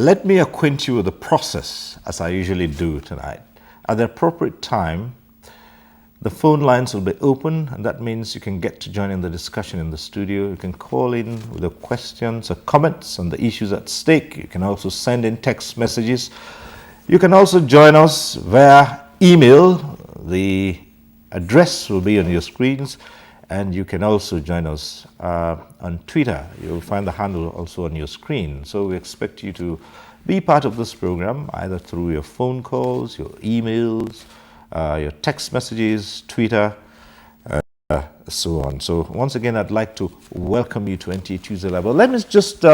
Let me acquaint you with the process, as I usually do tonight. At the appropriate time, the phone lines will be open, and that means you can get to join in the discussion in the studio. You can call in with your questions or comments on the issues at stake. You can also send in text messages. You can also join us via email. The address will be on your screens, and you can also join us on Twitter. You'll find the handle also on your screen. So we expect you to be part of this program, either through your phone calls, your emails, your text messages, Twitter, so on. So once again, I'd like to welcome you to NTA Tuesday Live. Well, let me just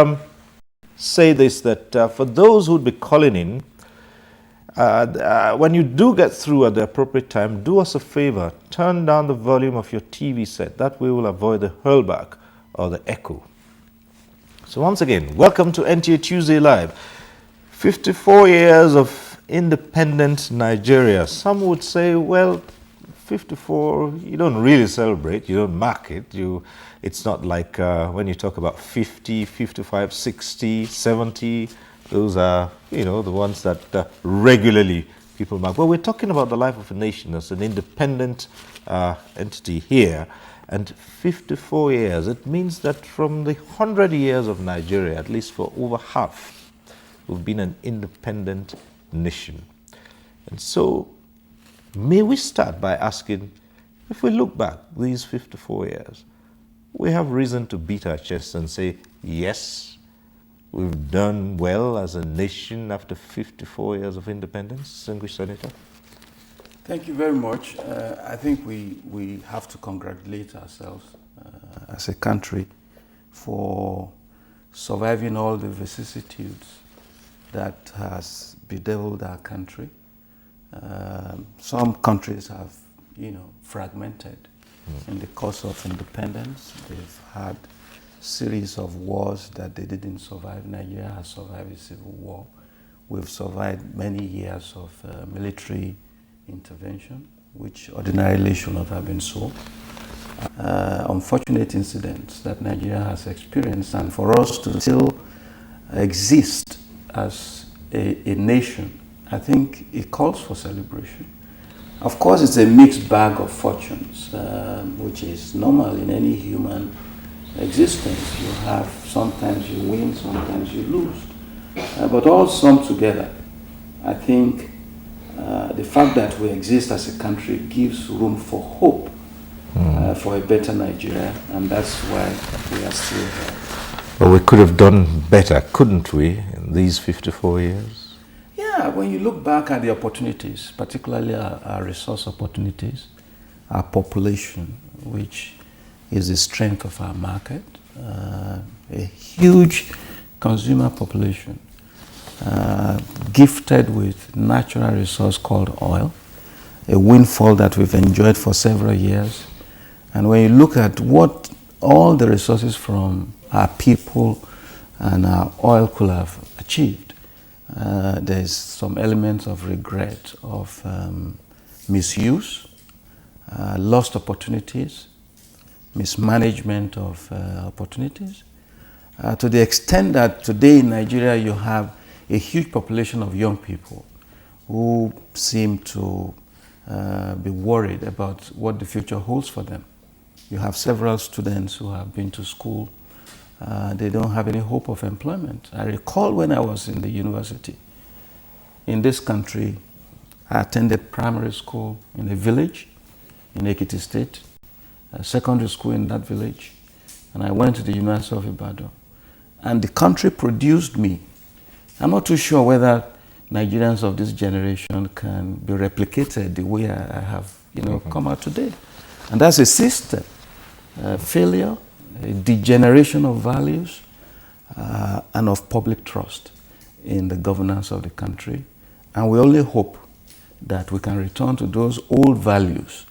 say this, that for those who'd be calling in, when you do get through at the appropriate time, do us a favor, turn down the volume of your TV set. That way we'll avoid the hurlback or the echo. So once again, welcome to NTA Tuesday Live. 54 years of independent Nigeria. Some would say, well, 54, you don't really celebrate, you don't mark it. It's not like when you talk about 50, 55, 60, 70, those are, the ones that regularly people mark. Well, we're talking about the life of a nation as an independent entity here. And 54 years, it means that from the 100 years of Nigeria, at least for over half, we've been an independent nation. And so, may we start by asking, if we look back these 54 years, we have reason to beat our chests and say, yes, we've done well as a nation after 54 years of independence. Distinguished Senator. Thank you very much. I think we have to congratulate ourselves as a country for surviving all the vicissitudes that has bedeviled our country. Some countries have, fragmented in the course of independence. They've had series of wars that they didn't survive. Nigeria has survived a civil war. We've survived many years of military intervention, which ordinarily should not have been so. Unfortunate incidents that Nigeria has experienced, and for us to still exist as a nation, I think it calls for celebration. Of course, it's a mixed bag of fortunes, which is normal in any human existence. You have, sometimes you win, sometimes you lose. But all summed together, I think the fact that we exist as a country gives room for hope for a better Nigeria, and that's why we are still here. Well, we could have done better, couldn't we, in these 54 years? Yeah, when you look back at the opportunities, particularly our resource opportunities, our population, which is the strength of our market, a huge consumer population, gifted with natural resource called oil, a windfall that we've enjoyed for several years. And when you look at what all the resources from our people and our oil could have achieved, there's some elements of regret, of misuse, lost opportunities, mismanagement of opportunities, to the extent that today in Nigeria you have a huge population of young people who seem to be worried about what the future holds for them. You have several students who have been to school. They don't have any hope of employment. I recall when I was in the university in this country, I attended primary school in a village in Ekiti State, a secondary school in that village, and I went to the University of Ibadan. And the country produced me. I'm not too sure whether Nigerians of this generation can be replicated the way I have, come out today. And that's a system, failure, a degeneration of values, and of public trust in the governance of the country. And we only hope that we can return to those old values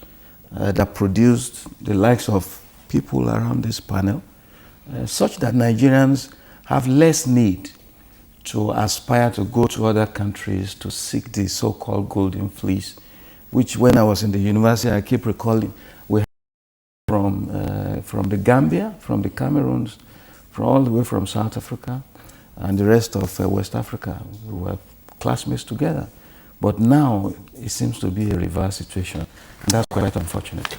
that produced the likes of people around this panel, such that Nigerians have less need to aspire to go to other countries to seek the so-called golden fleece, which when I was in the university, I keep recalling, we had from the Gambia, from the Cameroons, from all the way from South Africa, and the rest of West Africa. We were classmates together. But now it seems to be a reverse situation, and that's quite unfortunate.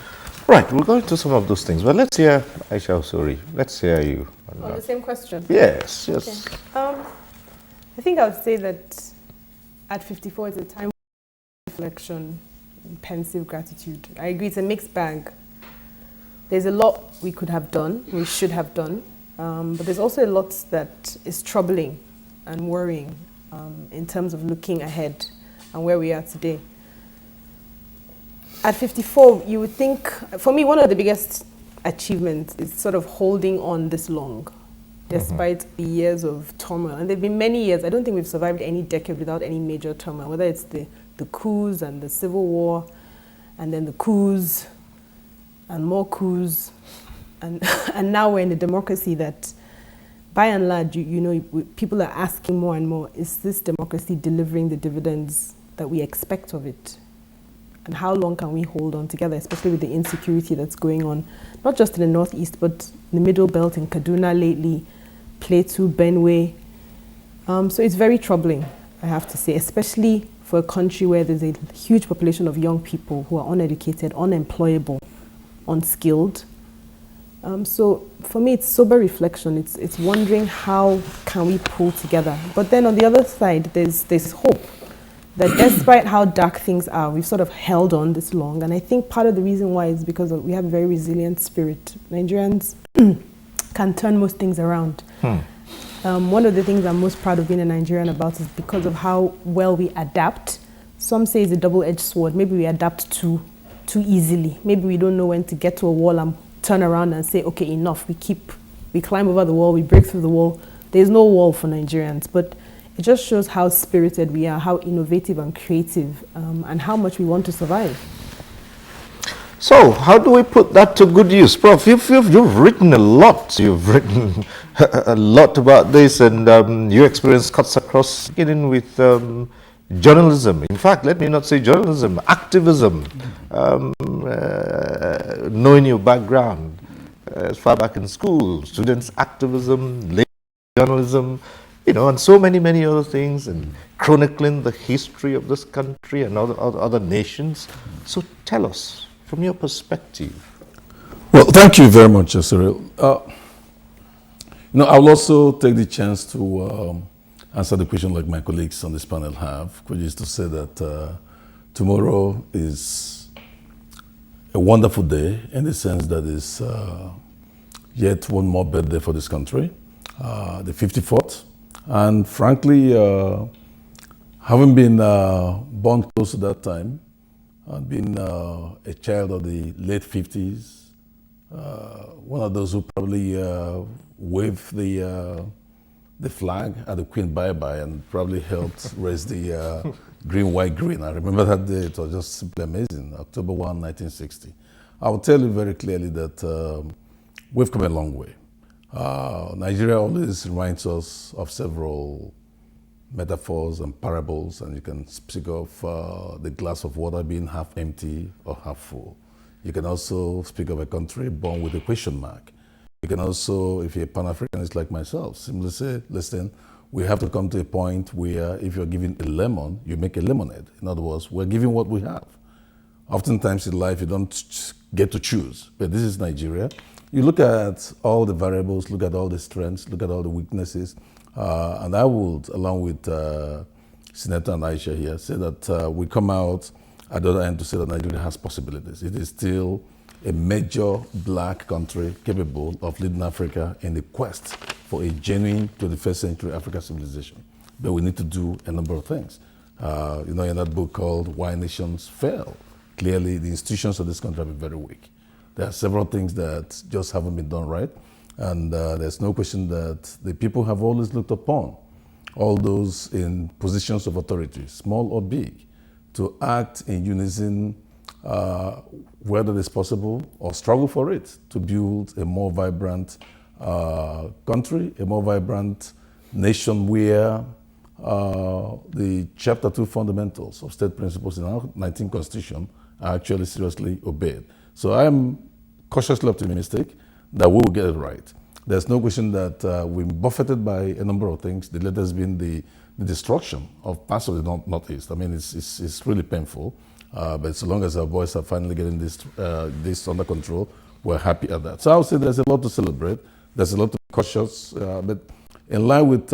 Right, we'll go into some of those things, but let's hear Aisha Osori. Let's hear you. On the same question? Yes, yes. Okay. I think I would say that at 54 is a time of reflection and pensive gratitude. I agree, it's a mixed bag. There's a lot we could have done, we should have done, but there's also a lot that is troubling and worrying in terms of looking ahead and where we are today. At 54, you would think, for me, one of the biggest achievements is sort of holding on this long, despite the years of turmoil. And there have been many years. I don't think we've survived any decade without any major turmoil, whether it's the coups and the civil war, and then the coups, and more coups. And, and now we're in a democracy that, by and large, people are asking more and more, is this democracy delivering the dividends that we expect of it? And how long can we hold on together, especially with the insecurity that's going on, not just in the Northeast, but in the Middle Belt, in Kaduna lately, Plateau, Benue. So it's very troubling, I have to say, especially for a country where there's a huge population of young people who are uneducated, unemployable, unskilled. So for me, it's sober reflection. It's wondering how can we pull together. But then on the other side, there's hope. That despite how dark things are, we've sort of held on this long. And I think part of the reason why is because we have a very resilient spirit. Nigerians can turn most things around. One of the things I'm most proud of being a Nigerian about is because of how well we adapt. Some say it's a double-edged sword. Maybe we adapt too easily. Maybe we don't know when to get to a wall and turn around and say, okay, enough. We climb over the wall, we break through the wall. There's no wall for Nigerians. But it just shows how spirited we are, how innovative and creative, and how much we want to survive. So, how do we put that to good use? Prof, you've written a lot. You've written a lot about this, and your experience cuts across, beginning with journalism. In fact, let me not say journalism, activism, knowing your background, as far back in school, students' activism, late journalism, and so many other things, and chronicling the history of this country and other nations. So tell us, from your perspective. Well, thank you very much, Cyril. I will also take the chance to answer the question like my colleagues on this panel have, which is to say that tomorrow is a wonderful day in the sense that it's yet one more birthday for this country, the 54th. And frankly, having been born close to that time, and being a child of the late 50s, one of those who probably waved the flag at the Queen bye-bye and probably helped raise the green, white, green. I remember that day, it was just simply amazing, October 1, 1960. I will tell you very clearly that we've come a long way. Nigeria always reminds us of several metaphors and parables, and you can speak of the glass of water being half empty or half full. You can also speak of a country born with a question mark. You can also, if you're a Pan-Africanist like myself, simply say, listen, we have to come to a point where if you're given a lemon, you make a lemonade. In other words, we're giving what we have. Oftentimes in life, you don't get to choose, but this is Nigeria. You look at all the variables, look at all the strengths, look at all the weaknesses, and I would, along with Senator and Aisha here, say that we come out at the other end to say that Nigeria has possibilities. It is still a major black country capable of leading Africa in the quest for a genuine 21st century African civilization. But we need to do a number of things. In that book called Why Nations Fail, clearly the institutions of this country have been very weak. There are several things that just haven't been done right. And there's no question that the people have always looked upon all those in positions of authority, small or big, to act in unison, whether it's possible, or struggle for it, to build a more vibrant country, a more vibrant nation where the Chapter 2 fundamentals of state principles in our 19th Constitution are actually seriously obeyed. So I am cautiously optimistic that we will get it right. There's no question that we're buffeted by a number of things. The latest being the destruction of parts of the Northeast. I mean, it's really painful. But so long as our boys are finally getting this under control, we're happy at that. So I would say there's a lot to celebrate. There's a lot to be cautious. But in line with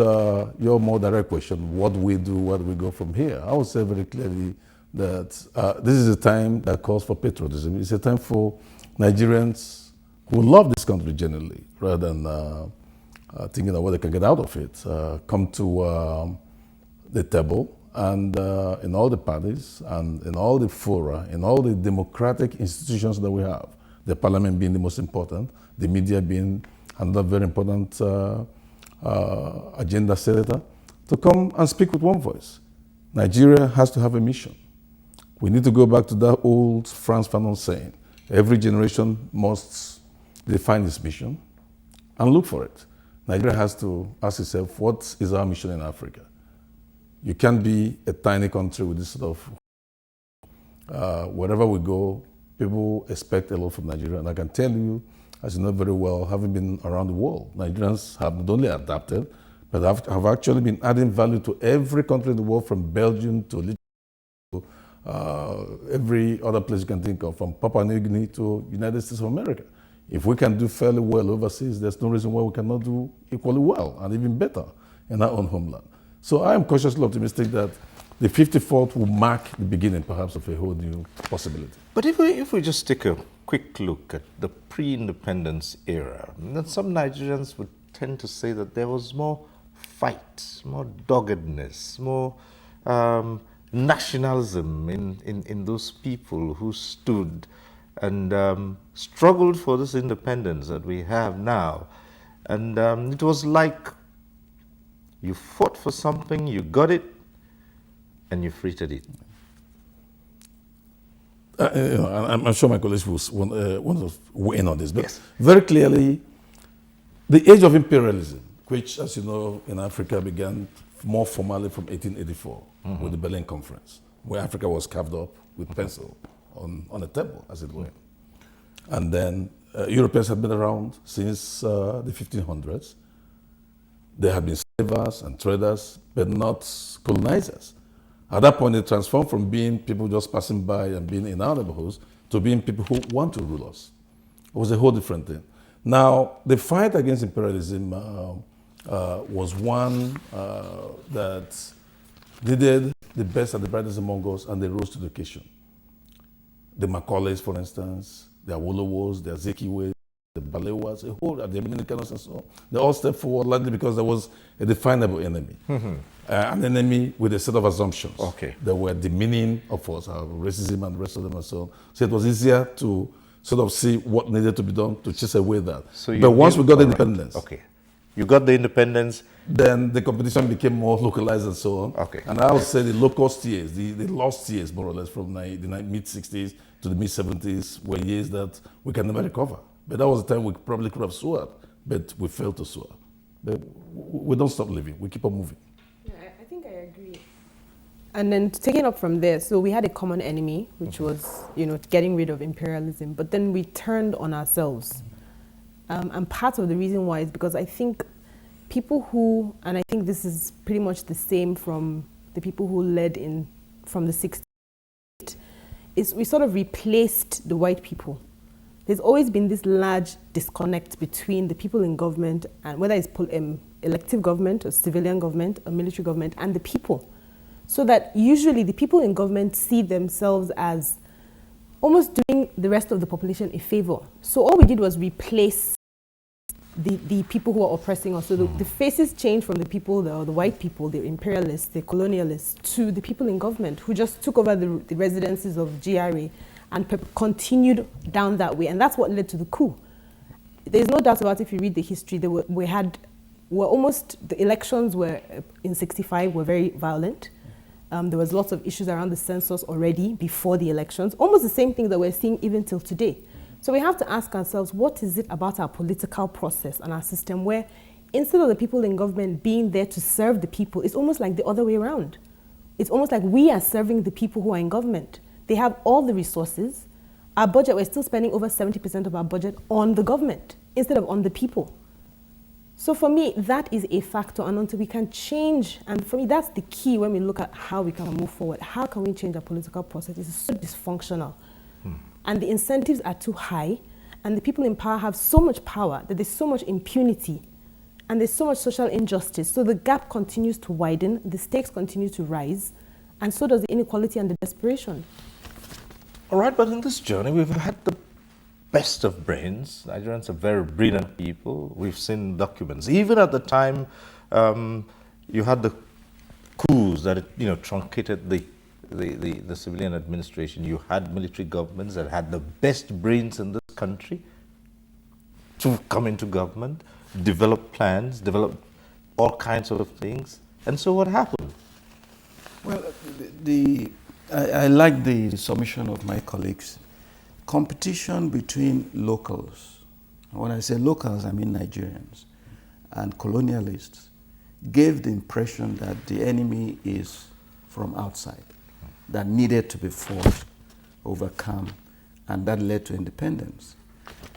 your more direct question, what do we do, where do we go from here? I would say very clearly that this is a time that calls for patriotism. It's a time for Nigerians who love this country generally, rather than thinking of what they can get out of it, come to the table and in all the parties and in all the fora, in all the democratic institutions that we have, the parliament being the most important, the media being another very important agenda setter, to come and speak with one voice. Nigeria has to have a mission. We need to go back to that old Frantz Fanon saying, every generation must define its mission and look for it. Nigeria has to ask itself, what is our mission in Africa? You can't be a tiny country with this sort of, wherever we go, people expect a lot from Nigeria. And I can tell you, as you know very well, having been around the world, Nigerians have not only adapted, but have actually been adding value to every country in the world, from Belgium to every other place you can think of, from Papua New Guinea to United States of America. If we can do fairly well overseas, there's no reason why we cannot do equally well and even better in our own homeland. So I am cautiously optimistic that the 54th will mark the beginning, perhaps, of a whole new possibility. But if we just take a quick look at the pre-independence era, then some Nigerians would tend to say that there was more fight, more doggedness, more nationalism in those people who stood and struggled for this independence that we have now. And it was like you fought for something, you got it, and you frittered it. I'm sure my colleagues will want to weigh in on this, but yes, very clearly, the age of imperialism, which, as you know, in Africa began more formally from 1884 with the Berlin Conference, where Africa was carved up with pencil on a table, as it were. And then Europeans had been around since the 1500s. They had been slavers and traders, but not colonizers. At that point, they transformed from being people just passing by and being in our neighborhoods to being people who want to rule us. It was a whole different thing. Now, the fight against imperialism was one that needed the best and the brightest among us, and they rose to the occasion. The Macaulays, for instance, the Awolowos, the Azikiwe, the Balewas, the Dominicanos and so on, they all stepped forward largely because there was a definable enemy. An enemy with a set of assumptions that were demeaning of us, our racism and the rest of them and so on. So it was easier to sort of see what needed to be done to chase away that. But once we got the independence, you got the independence, then the competition became more localized and so on. And I would say the low-cost years, the lost years, more or less, from the mid-60s to the mid-70s, were years that we can never recover. But that was the time we probably could have soared, but we failed to soar. But we don't stop living, we keep on moving. Yeah, I think I agree. And then taking up from there, so we had a common enemy, which was, getting rid of imperialism, but then we turned on ourselves. And part of the reason why is because I think people who, and I think this is pretty much the same from the people who led in from the 60s, is we sort of replaced the white people. There's always been this large disconnect between the people in government, and whether it's elective government or civilian government or military government, and the people. So that usually the people in government see themselves as almost doing the rest of the population a favor. So all we did was replace the people who are oppressing us. So the faces changed from the people, the white people, the imperialists, the colonialists, to the people in government who just took over the residences of GRA and continued down that way. And that's what led to the coup. There's no doubt about it, if you read the history, the elections were in 65 were very violent. There was lots of issues around the census already before the elections, almost the same thing that we're seeing even till today. So we have to ask ourselves, what is it about our political process and our system where instead of the people in government being there to serve the people, it's almost like the other way around. It's almost like we are serving the people who are in government. They have all the resources. Our budget, we're still spending over 70% of our budget on the government instead of on the people. So for me, that is a factor, and until we can change, and for me, that's the key when we look at how we can move forward. How can we change our political process? It's so dysfunctional, and the incentives are too high, and the people in power have so much power that there's so much impunity, and there's so much social injustice. So the gap continues to widen, the stakes continue to rise, and so does the inequality and the desperation. All right, but in this journey, we've had the best of brains. Nigerians are very brilliant people. We've seen documents. Even at the time, you had the coups that truncated the civilian administration. You had military governments that had the best brains in this country to come into government, develop plans, develop all kinds of things. And so what happened? Well, I like the submission of my colleagues. Competition between locals, when I say locals, I mean Nigerians, and colonialists, gave the impression that the enemy is from outside, that needed to be fought, overcome, and that led to independence.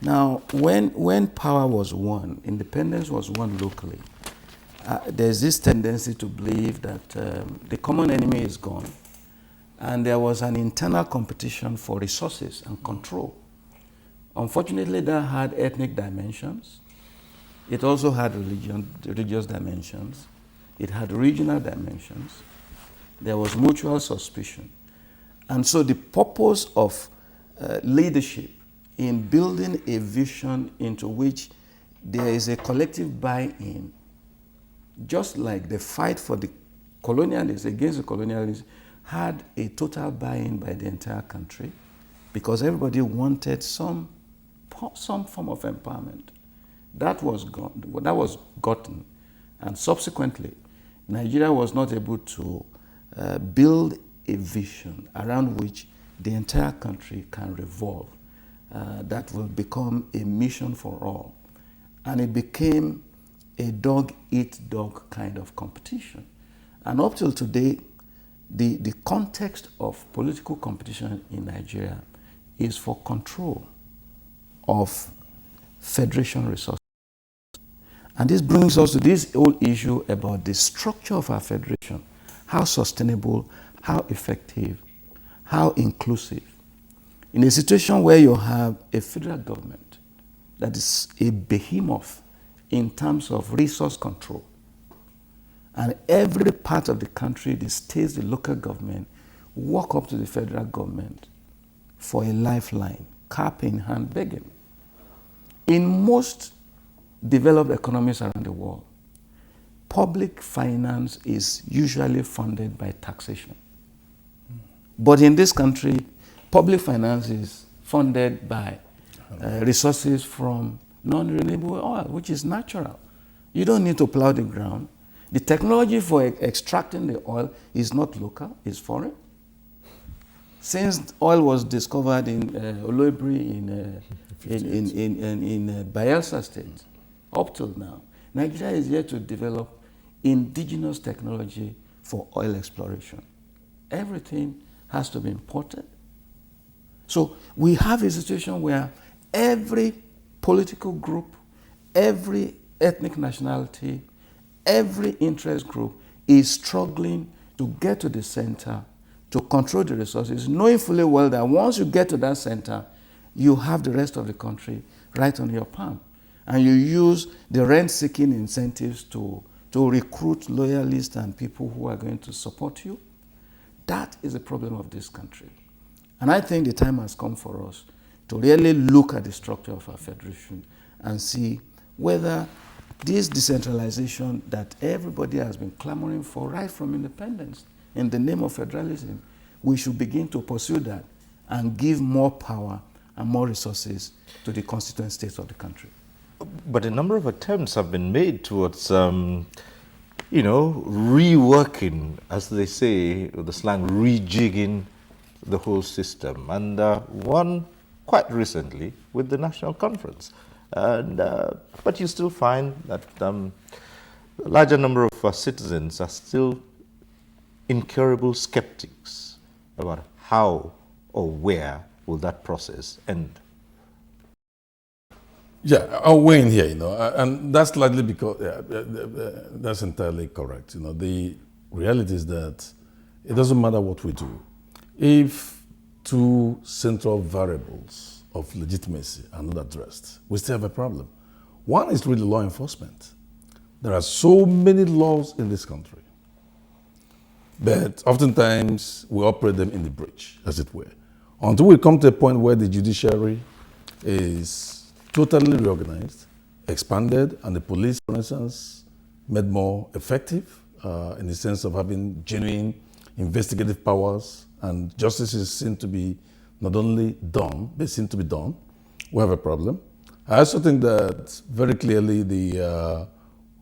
Now, when power was won, independence was won locally, there's this tendency to believe that the common enemy is gone, and there was an internal competition for resources and control. Unfortunately, that had ethnic dimensions. It also had religious dimensions. It had regional dimensions. There was mutual suspicion. And so the purpose of leadership in building a vision into which there is a collective buy-in, just like the fight for the colonialists against the colonialists had a total buy-in by the entire country because everybody wanted some form of empowerment. That was gotten, and subsequently, Nigeria was not able to build a vision around which the entire country can revolve. That will become a mission for all. And it became a dog-eat-dog kind of competition. And up till today, the context of political competition in Nigeria is for control of federation resources. And this brings us to this whole issue about the structure of our federation, how sustainable, how effective, how inclusive. In a situation where you have a federal government that is a behemoth in terms of resource control, and every part of the country, the states, the local government, walk up to the federal government for a lifeline, cap in hand begging. In most developed economies around the world, public finance is usually funded by taxation. But in this country, public finance is funded by resources from non-renewable oil, which is natural. You don't need to plow the ground. The technology for extracting the oil is not local, it's foreign. Since oil was discovered in Oloibiri in Bayelsa State, up till now, Nigeria is yet to develop indigenous technology for oil exploration. Everything has to be imported. So we have a situation where every political group, every ethnic nationality, every interest group is struggling to get to the center, to control the resources, knowing fully well that once you get to that center, you have the rest of the country right on your palm. And you use the rent-seeking incentives to recruit loyalists and people who are going to support you. That is the problem of this country. And I think the time has come for us to really look at the structure of our federation and see whether this decentralization that everybody has been clamoring for right from independence in the name of federalism, we should begin to pursue that and give more power and more resources to the constituent states of the country. But a number of attempts have been made towards, reworking, as they say, with the slang, rejigging the whole system. And one quite recently with the National Conference. And, but you still find that a larger number of citizens are still incurable skeptics about how or where will that process end. Yeah, I'll weigh in here, and that's likely because that's entirely correct. The reality is that it doesn't matter what we do. If two central variables of legitimacy are not addressed, we still have a problem. One is really law enforcement. There are so many laws in this country, but oftentimes we operate them in the breach, as it were, until we come to a point where the judiciary is totally reorganized, expanded, and the police, for instance, made more effective in the sense of having genuine investigative powers, and justice is seen to be not only done, but seen to be done. We have a problem. I also think that very clearly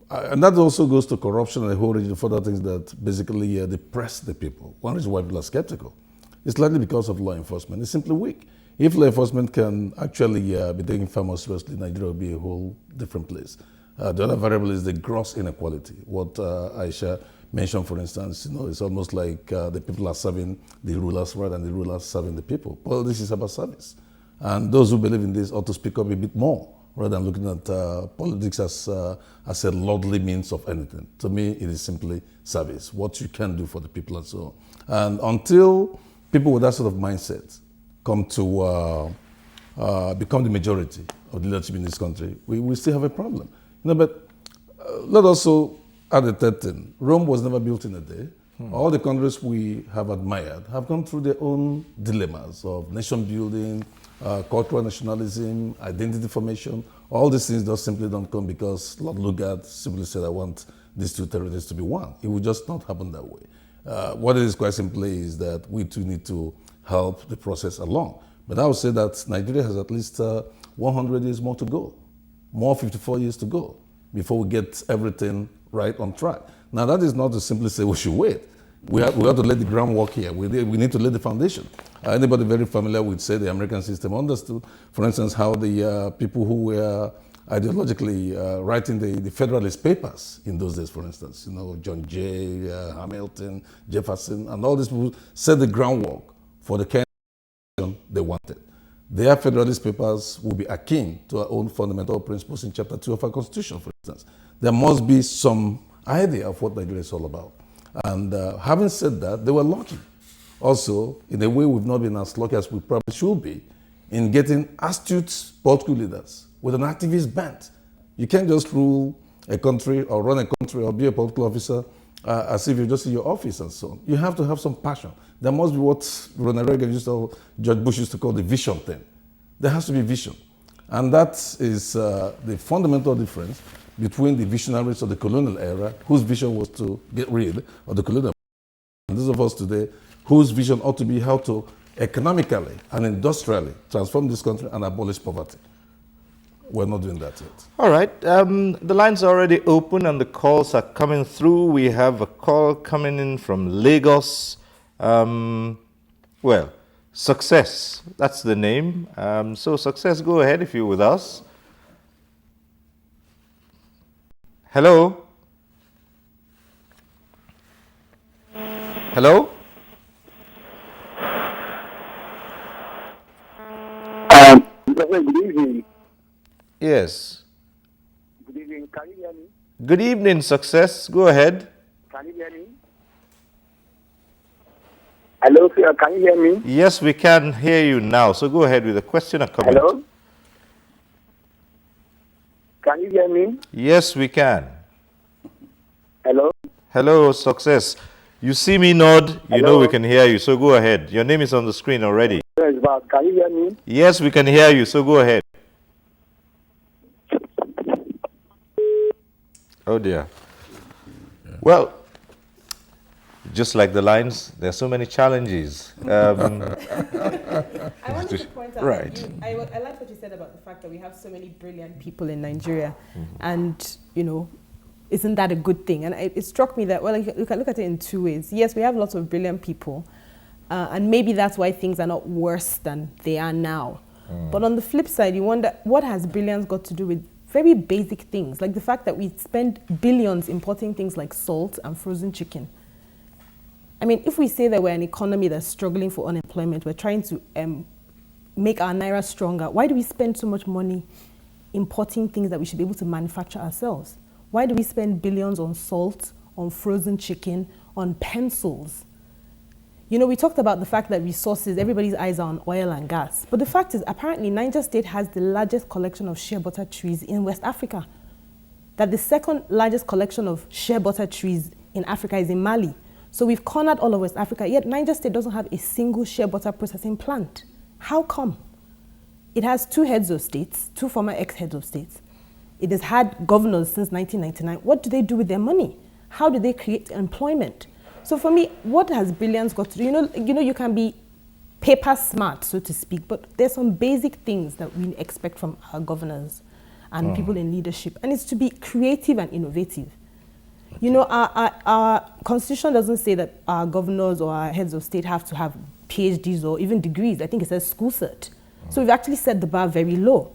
and that also goes to corruption and a whole range of other things that basically depress the people. One reason why people are skeptical. It's likely because of law enforcement. It's simply weak. If law enforcement can actually be taken far more seriously, Nigeria will be a whole different place. The other variable is the gross inequality. What Aisha mentioned, for instance, it's almost like the people are serving the rulers rather than the rulers serving the people. Well, this is about service. And those who believe in this ought to speak up a bit more rather than looking at politics as a lordly means of anything. To me, it is simply service, what you can do for the people and so on. And until people with that sort of mindset come to become the majority of the leadership in this country, we still have a problem. But let us also add a third thing. Rome was never built in a day. All the countries we have admired have gone through their own dilemmas of nation building, cultural nationalism, identity formation. All these things just simply don't come because Lord Lugard simply said, I want these two territories to be one. It will just not happen that way. What it is quite simply is that we too need to help the process along. But I would say that Nigeria has at least 100 years more to go, more 54 years to go before we get everything right on track. Now, that is not to simply say we should wait. We have to lay the groundwork here. We need to lay the foundation. Anybody very familiar with, say, the American system understood, for instance, how the people who were ideologically writing the Federalist Papers in those days, for instance, John Jay, Hamilton, Jefferson, and all these people set the groundwork for the kind of they wanted. Their Federalist Papers will be akin to our own fundamental principles in Chapter 2 of our Constitution, for instance. There must be some idea of what Nigeria is all about. And having said that, they were lucky. Also, in a way, we've not been as lucky as we probably should be in getting astute political leaders with an activist bent. You can't just rule a country or run a country or be a political officer as if you're just in your office and so on. You have to have some passion. There must be what Ronald Reagan George Bush used to call the vision thing. There has to be vision. And that is the fundamental difference between the visionaries of the colonial era, whose vision was to get rid of the colonial, and those of us today, whose vision ought to be how to economically and industrially transform this country and abolish poverty. We're not doing that yet. All right. The lines are already open and the calls are coming through. We have a call coming in from Lagos. Well, Success, that's the name. So Success, go ahead if you're with us. Hello? Hello? Good evening. Yes. Good evening. Can you hear me? Good evening, Success. Go ahead. Can you hear me? Hello, sir. Can you hear me? Yes, we can hear you now. So go ahead with a question or comment. Hello? Can you hear me? Yes, we can. Hello? Hello, Success. You see me nod, you Hello? know we can hear you. So go ahead. Your name is on the screen already. Yes, but can you hear me? Yes, we can hear you. So go ahead. Oh dear. Well, just like the lines, there are so many challenges. I wanted to point out, Right. I like what you said about the fact that we have so many brilliant people in Nigeria. And, isn't that a good thing? And it struck me that, well, you can look at it in two ways. Yes, we have lots of brilliant people. And maybe that's why things are not worse than they are now. But on the flip side, you wonder, what has brilliance got to do with very basic things? Like the fact that we spend billions importing things like salt and frozen chicken. I mean, if we say that we're an economy that's struggling for unemployment, we're trying to make our naira stronger, why do we spend so much money importing things that we should be able to manufacture ourselves? Why do we spend billions on salt, on frozen chicken, on pencils? You know, we talked about the fact that resources, everybody's eyes are on oil and gas. But the fact is, apparently, Niger State has the largest collection of shea butter trees in West Africa. That the second largest collection of shea butter trees in Africa is in Mali. So we've cornered all of West Africa, yet Niger State doesn't have a single shea butter processing plant. How come? It has two heads of states, two former ex-heads of states. It has had governors since 1999. What do they do with their money? How do they create employment? So for me, what has brilliance got to do? You know, you can be paper smart, so to speak, but there's some basic things that we expect from our governors and people in leadership, and it's to be creative and innovative. You know, our constitution doesn't say that our governors or our heads of state have to have PhDs or even degrees. I think it says school cert. So we've actually set the bar very low.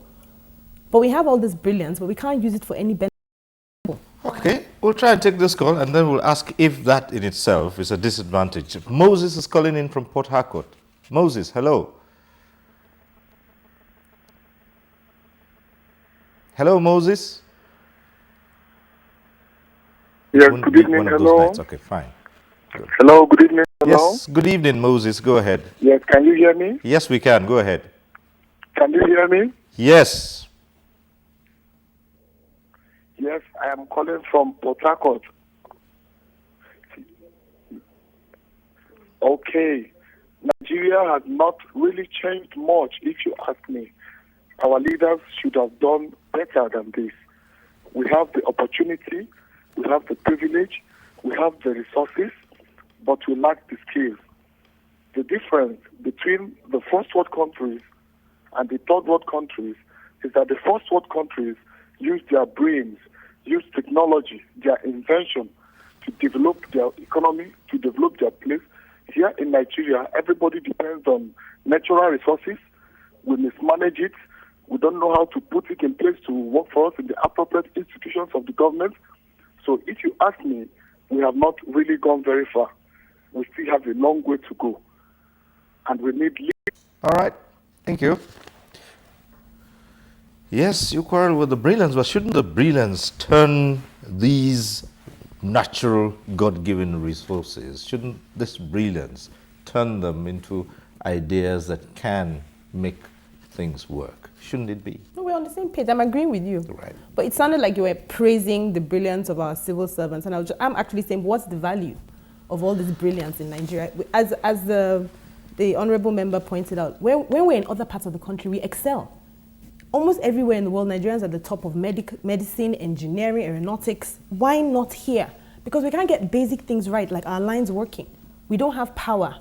But we have all this brilliance, but we can't use it for any benefit. Okay, we'll try and take this call and then we'll ask if that in itself is a disadvantage. Moses is calling in from Port Harcourt. Moses, hello. Hello, Moses. Yes, Won't good be evening. one of those Hello. nights. Okay, fine. Good. Hello, good evening. Hello. Yes, good evening, Moses. Go ahead. Yes, can you hear me? Yes, we can. Go ahead. Can you hear me? Yes. Yes, I am calling from Port Harcourt. Okay. Nigeria has not really changed much, if you ask me. Our leaders should have done better than this. We have the opportunity, we have the privilege, we have the resources, but we lack the skills. The difference between the first world countries and the third world countries is that the first world countries use their brains, use technology, their invention to develop their economy, to develop their place. Here in Nigeria, everybody depends on natural resources. We mismanage it. We don't know how to put it in place to work for us in the appropriate institutions of the government. So if you ask me, we have not really gone very far. We still have a long way to go. And we need leaders. All right. Thank you. Yes, you quarrel with the brilliance, but shouldn't the brilliance turn these natural God-given resources, shouldn't this brilliance turn them into ideas that can make things work? Shouldn't it be? No, we're on the same page. I'm agreeing with you. Right. But it sounded like you were praising the brilliance of our civil servants, and I'm actually saying, what's the value of all this brilliance in Nigeria? As the honorable member pointed out, when we're in other parts of the country, we excel. Almost everywhere in the world, Nigerians are at the top of medicine, engineering, aeronautics. Why not here? Because we can't get basic things right, like our lines working. We don't have power.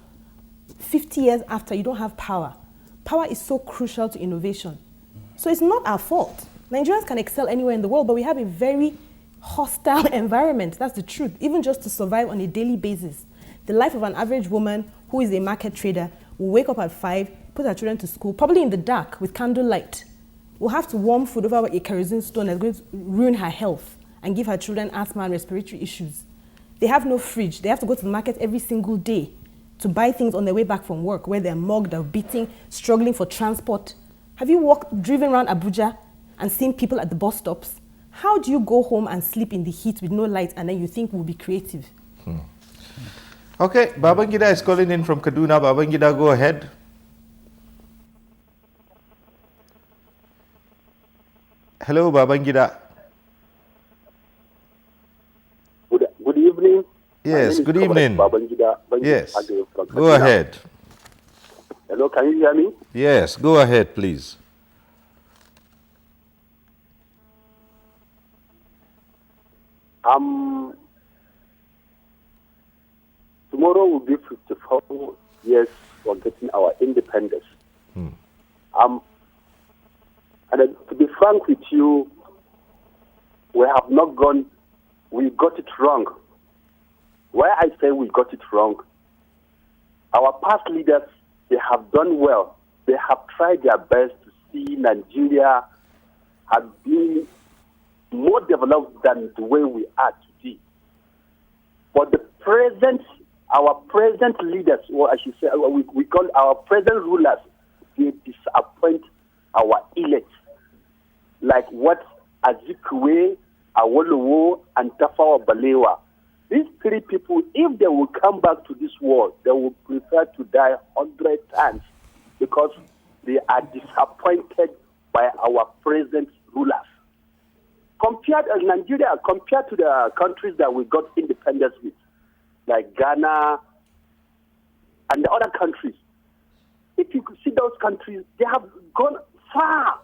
50 years after, you don't have power. Power is so crucial to innovation. So it's not our fault. Nigerians can excel anywhere in the world, but we have a very hostile environment. That's the truth, even just to survive on a daily basis. The life of an average woman who is a market trader will wake up at 5, put her children to school, probably in the dark with candlelight. Will have to warm food over a kerosene stone that's going to ruin her health and give her children asthma and respiratory issues. They have no fridge. They have to go to the market every single day to buy things on their way back from work, where they're mugged or beating, struggling for transport. Have you driven around Abuja and seen people at the bus stops? How do you go home and sleep in the heat with no light and then you think we'll be creative? Okay, Babangida is calling in from Kaduna. Babangida, go ahead. Hello, Babangida. Good evening. Yes, good evening. Babangida. Yes, From go Kaduna. ahead. Hello, can you hear me? Yes, go ahead, please. Tomorrow will be 54 years for getting our independence. And to be frank with you, we got it wrong. Why I say we got it wrong, our past leaders, they have done well. They have tried their best to see Nigeria as being more developed than the way we are today. But our present leaders, or I should say, we call our present rulers, they disappoint our elite. like what Azikiwe, Awolowo, and Tafawa Balewa. These three people, if they will come back to this world, they will prefer to die 100 times because they are disappointed by our present rulers. Compared to Nigeria, compared to the countries that we got independence with, like Ghana and the other countries, if you could see those countries, they have gone far.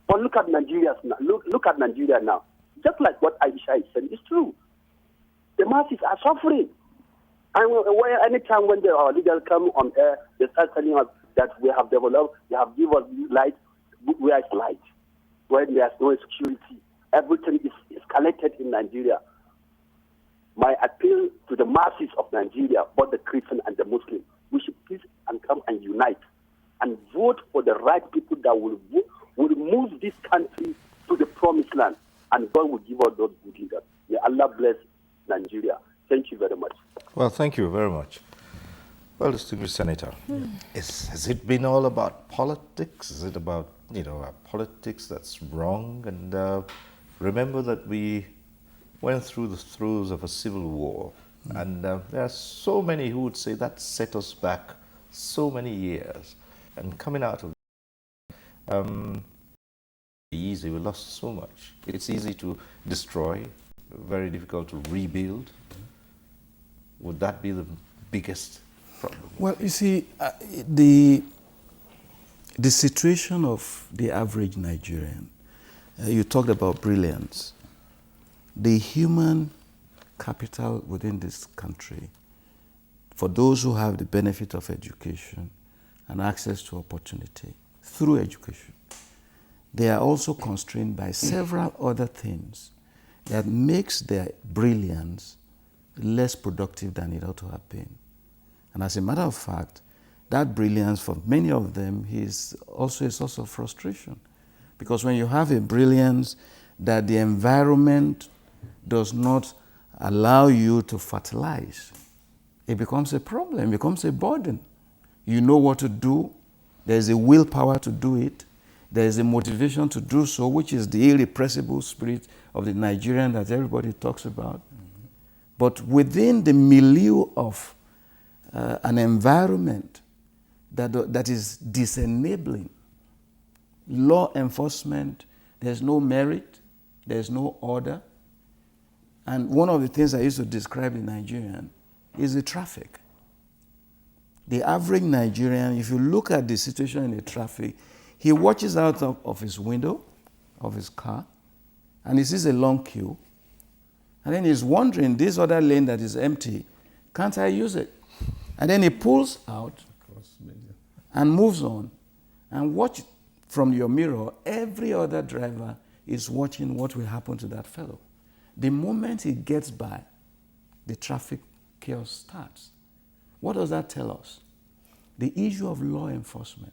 But look at Nigeria now. Look at Nigeria now. Just like what Aisha is saying, it's true. The masses are suffering. And anytime when our leaders come on air, they start telling us that we have developed, they have given us light. Where is light? When there's no security, everything is escalated in Nigeria. My appeal to the masses of Nigeria, both the Christian and the Muslim, we should please and come and unite and vote for the right people that will move this country to the promised land, and God will give us those good leaders. May Allah bless Nigeria. Thank you very much. Well, thank you very much. Well, distinguished Senator, has it been all about politics? Is it about, politics that's wrong? And remember that we went through the throes of a civil war. And there are so many who would say that set us back so many years. And coming out of easy, we lost so much. It's easy to destroy, very difficult to rebuild. Would that be the biggest problem? Well, you see, the situation of the average Nigerian, you talked about brilliance. The human capital within this country, for those who have the benefit of education and access to opportunity through education, they are also constrained by several other things that makes their brilliance less productive than it ought to have been. And as a matter of fact, that brilliance for many of them is also a source of frustration. Because when you have a brilliance that the environment does not allow you to fertilize, it becomes a problem, it becomes a burden. You know what to do, there's a willpower to do it, there's a motivation to do so, which is the irrepressible spirit of the Nigerian that everybody talks about. But within the milieu of an environment that is disenabling, law enforcement, there's no merit, there's no order. And one of the things I used to describe in Nigerian is the traffic. The average Nigerian, if you look at the situation in the traffic, he watches out of his window of his car and he sees a long queue. And then he's wondering, this other lane that is empty, can't I use it? And then he pulls out and moves on. And watch from your mirror, every other driver is watching what will happen to that fellow. The moment he gets by, the traffic chaos starts. What does that tell us? The issue of law enforcement.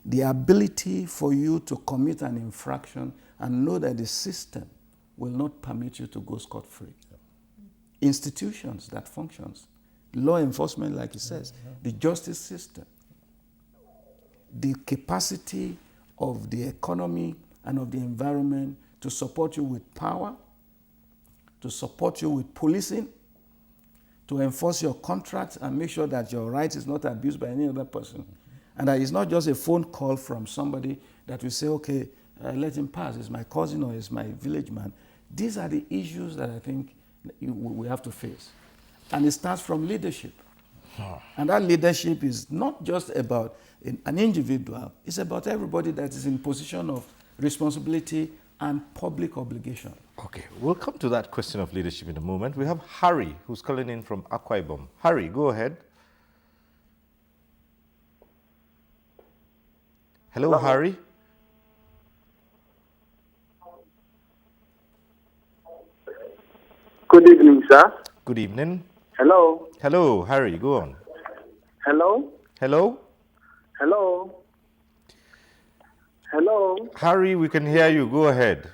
The ability for you to commit an infraction and know that the system will not permit you to go scot-free. Institutions that functions, law enforcement, like he says, the justice system, the capacity of the economy and of the environment to support you with power, to support you with policing, to enforce your contracts and make sure that your rights is not abused by any other person. And that it's not just a phone call from somebody that will say, okay, let him pass, it's my cousin or it's my village man. These are the issues that I think we have to face. And it starts from leadership. And that leadership is not just about an individual, it's about everybody that is in position of responsibility and public obligation. Okay, we'll come to that question of leadership in a moment. We have Harry, who's calling in from Akwa Ibom. Harry, go ahead. Hello, Harry. Good evening, sir. Good evening. Hello. Hello, Harry, go on. Hello. Hello? Hello. Hello. Harry, we can hear you. Go ahead.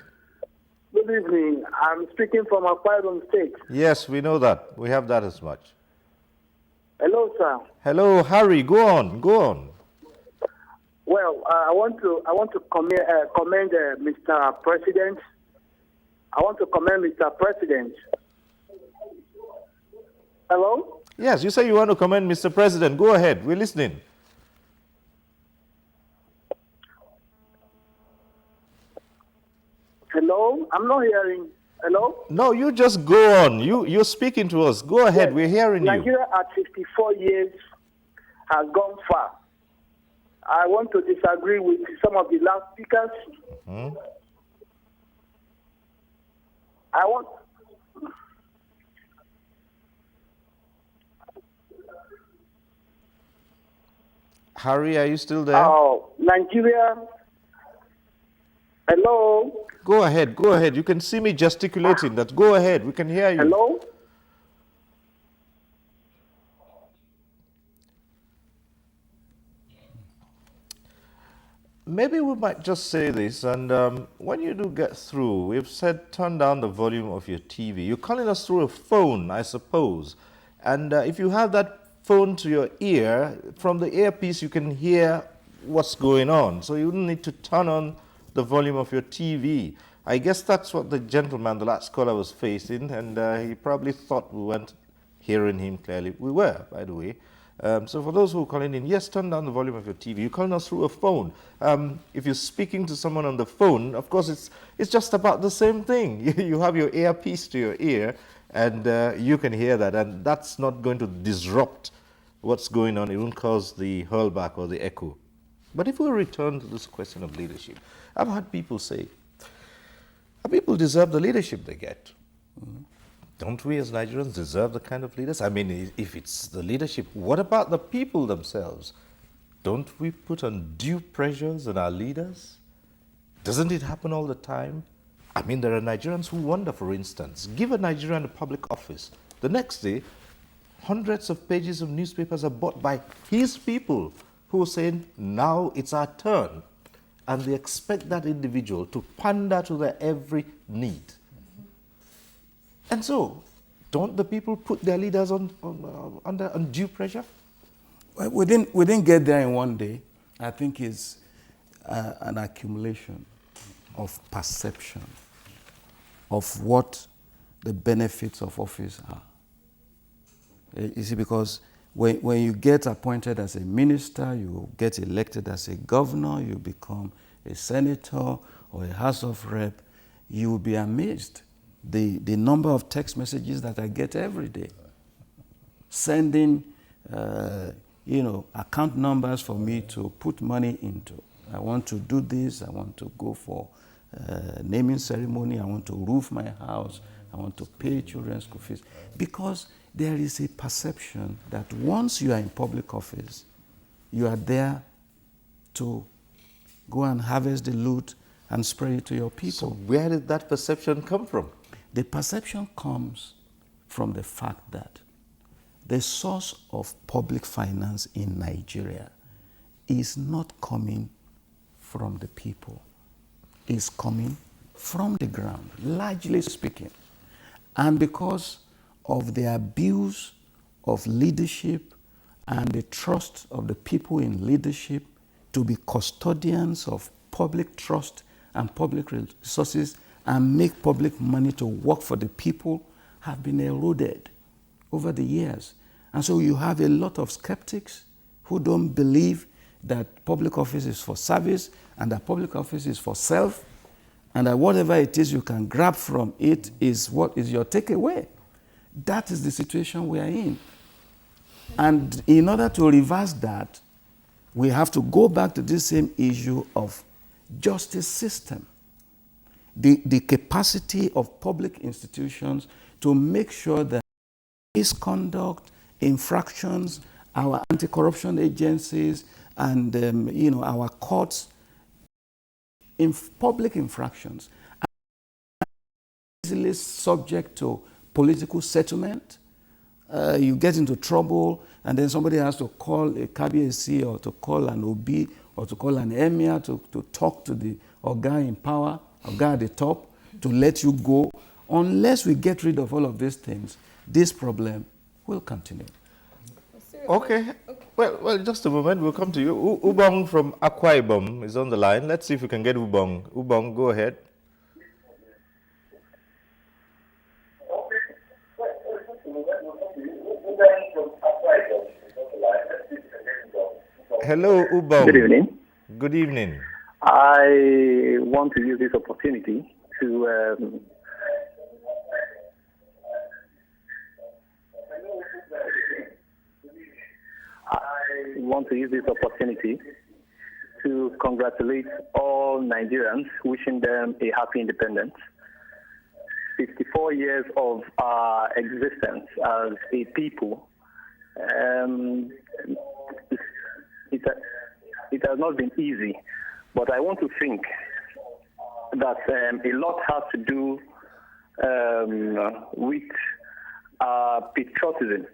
Good evening. I'm speaking from Akwa Ibom State. Yes, we know that. We have that as much. Hello, sir. Hello, Harry, go on. Go on. Well, I want to commend Mr. President. I want to commend Mr. President. Hello? Yes, you say you want to commend Mr. President. Go ahead. We're listening. Hello? I'm not hearing. Hello? No, you just go on. You're speaking to us. Go ahead. Yes. We're hearing you. Nigeria at 54 years has gone far. I want to disagree with some of the last speakers. I want. Harry, are you still there? Oh, Nigeria. Hello? Go ahead. Go ahead. You can see me gesticulating that. Go ahead. We can hear you. Hello? Maybe we might just say this, and when you do get through, we've said turn down the volume of your TV. You're calling us through a phone, I suppose. And if you have that phone to your ear, from the earpiece you can hear what's going on. So you wouldn't need to turn on the volume of your TV. I guess that's what the gentleman, the last caller, was facing, and he probably thought we weren't hearing him clearly. We were, by the way. So for those who are calling in, yes, turn down the volume of your TV. You're calling us through a phone. If you're speaking to someone on the phone, of course, it's just about the same thing. You have your earpiece to your ear, and you can hear that, and that's not going to disrupt what's going on. It won't cause the hurlback or the echo. But if we return to this question of leadership, I've had people say, people deserve the leadership they get. Don't we as Nigerians deserve the kind of leaders? I mean, if it's the leadership, what about the people themselves? Don't we put undue pressures on our leaders? Doesn't it happen all the time? I mean, there are Nigerians who wonder, for instance, give a Nigerian a public office. The next day, hundreds of pages of newspapers are bought by his people who are saying, now it's our turn. And they expect that individual to pander to their every need. And so, don't the people put their leaders under undue pressure? Well, we didn't get there in one day. I think it's an accumulation of perception of what the benefits of office are. You see, because when you get appointed as a minister, you get elected as a governor, you become a senator or a House of Rep, you will be amazed the number of text messages that I get every day, sending account numbers for me to put money into. I want to do this, I want to go for naming ceremony, I want to roof my house, I want to pay children's school fees. Because there is a perception that once you are in public office, you are there to go and harvest the loot and spread it to your people. So where did that perception come from? The perception comes from the fact that the source of public finance in Nigeria is not coming from the people. It's coming from the ground, largely speaking. And because of the abuse of leadership and the trust of the people in leadership to be custodians of public trust and public resources and make public money to work for the people have been eroded over the years. And so you have a lot of skeptics who don't believe that public office is for service and that public office is for self, and that whatever it is you can grab from it is what is your takeaway. That is the situation we are in. And in order to reverse that, we have to go back to this same issue of justice system. The capacity of public institutions to make sure that misconduct, infractions, our anti-corruption agencies, and our courts, public infractions, are easily subject to political settlement. You get into trouble, and then somebody has to call a KBAC or to call an OB or to call an emir to talk to the guy in power, or guy at the top, to let you go. Unless we get rid of all of these things, this problem will continue. Okay. Well, just a moment. We'll come to you. Ubong from Akwa Ibom is on the line. Let's see if we can get Ubong. Ubong, go ahead. Hello, Ubong. Good evening. Good evening. I want to use this opportunity to congratulate all Nigerians, wishing them a happy independence. 54 years of our existence as a people. It has not been easy, but I want to think that a lot has to do with patriotism.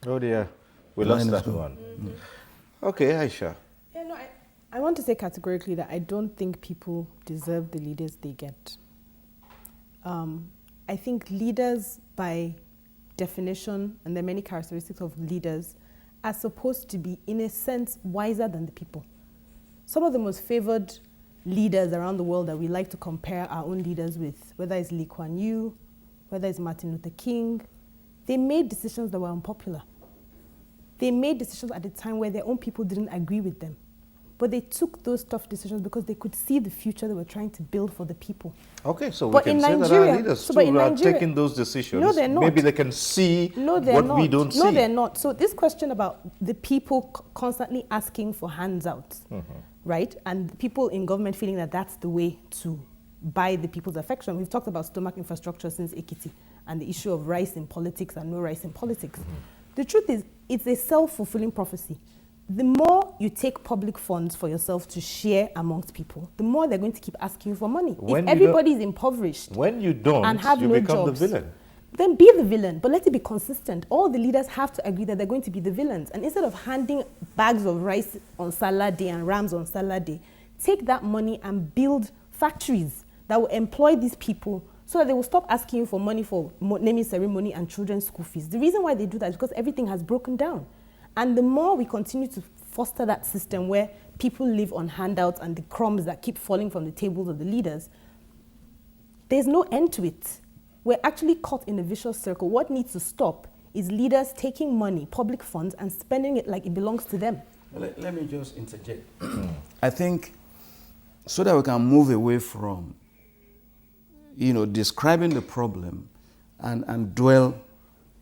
Oh dear, we lost that one. Okay, Aisha. Yeah, no, I want to say categorically that I don't think people deserve the leaders they get. I think leaders, by definition, and there are many characteristics of leaders, are supposed to be, in a sense, wiser than the people. Some of the most favored leaders around the world that we like to compare our own leaders with, whether it's Lee Kuan Yew, whether it's Martin Luther King, they made decisions that were unpopular. They made decisions at a time where their own people didn't agree with them. But they took those tough decisions because they could see the future they were trying to build for the people. Okay, so we But can in say that Nigeria- our leaders so too but in are Nigeria- taking those decisions. No, they're not. Maybe they can see No, they're what not. we don't see. No, they're not. So this question about the people constantly asking for handouts, right? And people in government feeling that that's the way to buy the people's affection. We've talked about stomach infrastructure since Ekiti and the issue of rice in politics and no rice in politics. The truth is, it's a self-fulfilling prophecy. The more you take public funds for yourself to share amongst people, the more they're going to keep asking you for money. When if you everybody is impoverished When you don't, and have you no become jobs, the villain. then be the villain, but let it be consistent. All the leaders have to agree that they're going to be the villains. And instead of handing bags of rice on Salah Day and rams on Salah Day, take that money and build factories that will employ these people so that they will stop asking you for money for naming ceremony and children's school fees. The reason why they do that is because everything has broken down. And the more we continue to foster that system where people live on handouts and the crumbs that keep falling from the tables of the leaders, there's no end to it. We're actually caught in a vicious circle. What needs to stop is leaders taking money, public funds, and spending it like it belongs to them. Let me just interject. I think so that we can move away from, describing the problem and dwell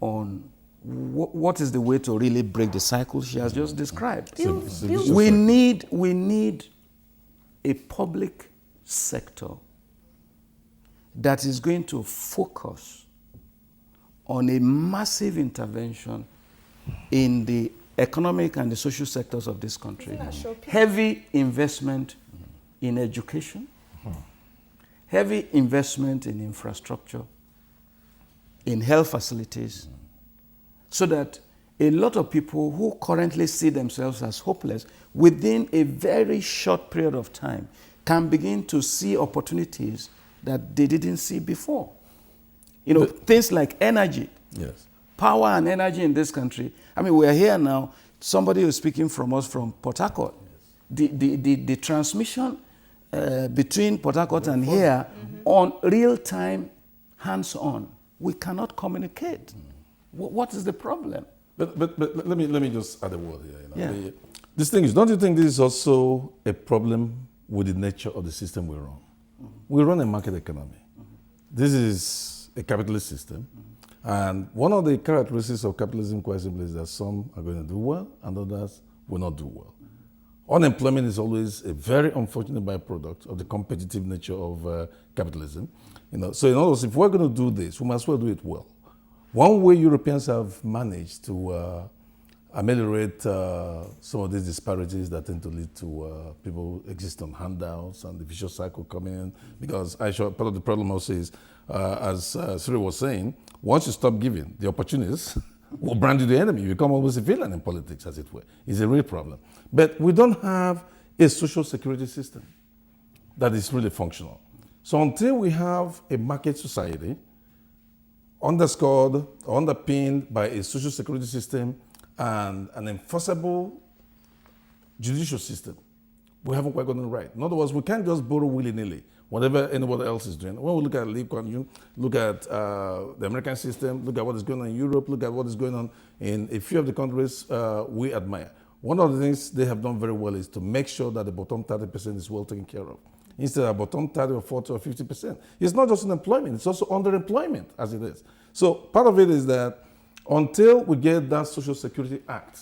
on what is the way to really break the cycle she has just described. We need a public sector that is going to focus on a massive intervention in the economic and the social sectors of this country. Heavy investment in education, heavy investment in infrastructure, in health facilities, so that a lot of people who currently see themselves as hopeless within a very short period of time can begin to see opportunities that they didn't see before. Things like energy. Yes. Power and energy in this country. I mean, we are here now. Somebody is speaking from us from Port Harcourt. The transmission between Port Harcourt and here on real-time, hands-on, we cannot communicate. What is the problem? But let me just add a word here. Yeah. This thing is, don't you think this is also a problem with the nature of the system we run? We run a market economy. This is a capitalist system. And one of the characteristics of capitalism, quite simply, is that some are going to do well and others will not do well. Unemployment is always a very unfortunate byproduct of the competitive nature of capitalism. So in other words, if we're going to do this, we must well do it well. One way Europeans have managed to ameliorate some of these disparities that tend to lead to people exist on handouts and the vicious cycle coming in, because part of the problem also is, as Cyril was saying, once you stop giving, the opportunists will brand you the enemy. You become almost a villain in politics, as it were. It's a real problem. But we don't have a social security system that is really functional. So until we have a market society underscored, underpinned by a social security system and an enforceable judicial system. We haven't quite gotten it right. In other words, we can't just borrow willy-nilly, whatever anyone else is doing. When we look at Lee Kuan Yew, look at the American system, look at what is going on in Europe, look at what is going on in a few of the countries we admire. One of the things they have done very well is to make sure that the bottom 30% is well taken care of. Instead of bottom 30 or 40 or 50%. It's not just unemployment, it's also underemployment as it is. So part of it is that until we get that Social Security Act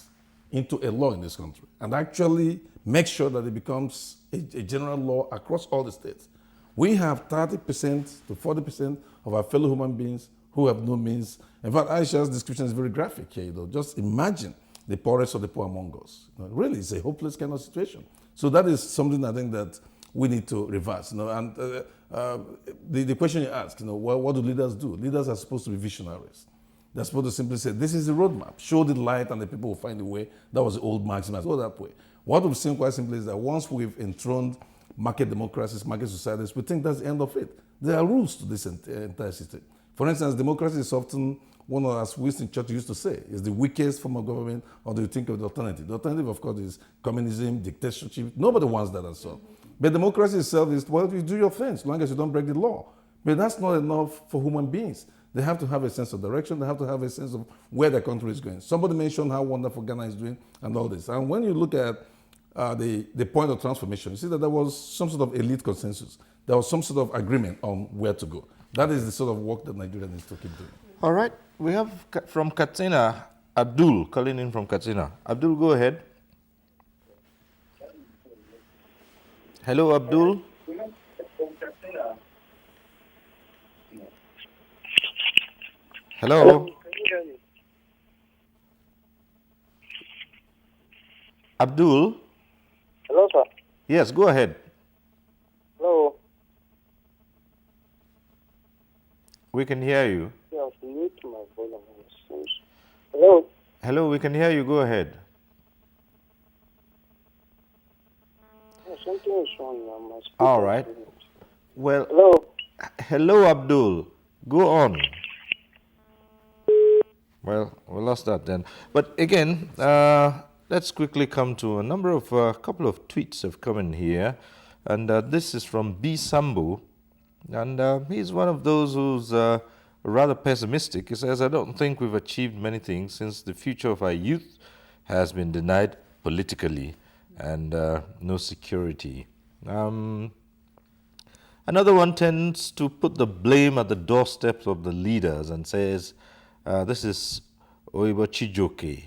into a law in this country and actually make sure that it becomes a general law across all the states, we have 30% to 40% of our fellow human beings who have no means. In fact, Aisha's description is very graphic here. Just imagine the poorest of the poor among us. Really, it's a hopeless kind of situation. So that is something I think that we need to reverse. And the question you ask, what do leaders do? Leaders are supposed to be visionaries. They're supposed to simply say, this is the roadmap. Show the light and the people will find a way. That was the old maxim. Go that way. What we've seen quite simply is that once we've enthroned market democracies, market societies, we think that's the end of it. There are rules to this entire system. For instance, democracy is often one of, as Winston Churchill used to say, is the weakest form of government, or do you think of the alternative? The alternative, of course, is communism, dictatorship. Nobody wants that at all. But democracy itself is, well, you do your thing, as long as you don't break the law. But that's not enough for human beings. They have to have a sense of direction. They have to have a sense of where the country is going. Somebody mentioned how wonderful Ghana is doing and all this. And when you look at the point of transformation, you see that there was some sort of elite consensus. There was some sort of agreement on where to go. That is the sort of work that Nigeria needs to keep doing. All right. We have from Katsina, Abdul calling in from Katsina. Abdul, go ahead. Hello, Abdul. Hello. Abdul. Hello, sir. Yes, go ahead. Hello. We can hear you. Yes, mute my volume. Hello. Hello, we can hear you. Go ahead. Something is wrong now. My speaker. All right. Well, Hello. hello, Abdul. Go on. Well, we lost that then. But again, let's quickly come to a couple of tweets have come in here. And this is from B. Sambu. And he's one of those who's rather pessimistic. He says, I don't think we've achieved many things since the future of our youth has been denied politically and no security. Another one tends to put the blame at the doorsteps of the leaders and says, this is Oibo Chijoke.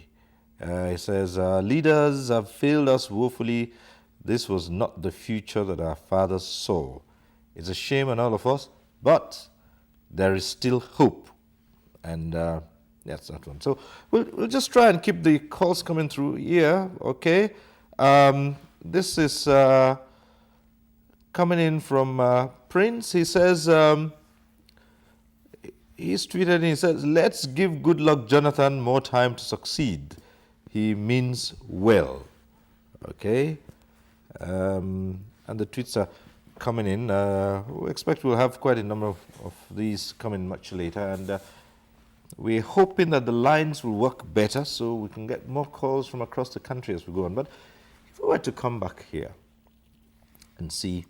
He says, leaders have failed us woefully. This was not the future that our fathers saw. It's a shame on all of us, but there is still hope. And that's that one. So we'll just try and keep the calls coming through here, okay? This is coming in from Prince. He says, he's tweeted and he says, let's give Goodluck Jonathan more time to succeed. He means well. Okay? And the tweets are coming in. We expect we'll have quite a number of these coming much later. And we're hoping that the lines will work better so we can get more calls from across the country as we go on. But if we were to come back here and see,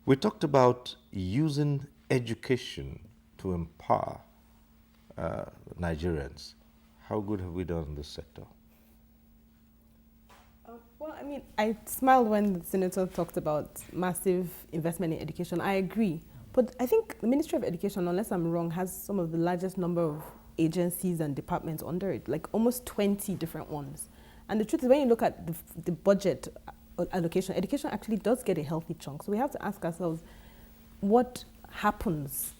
we talked about using education to empower Nigerians. How good have we done in this sector? Well, I mean, I smiled when the Senator talked about massive investment in education. I agree. But I think the Ministry of Education, unless I'm wrong, has some of the largest number of agencies and departments under it, like almost 20 different ones. And the truth is, when you look at the budget allocation, education actually does get a healthy chunk. So we have to ask ourselves, what happens?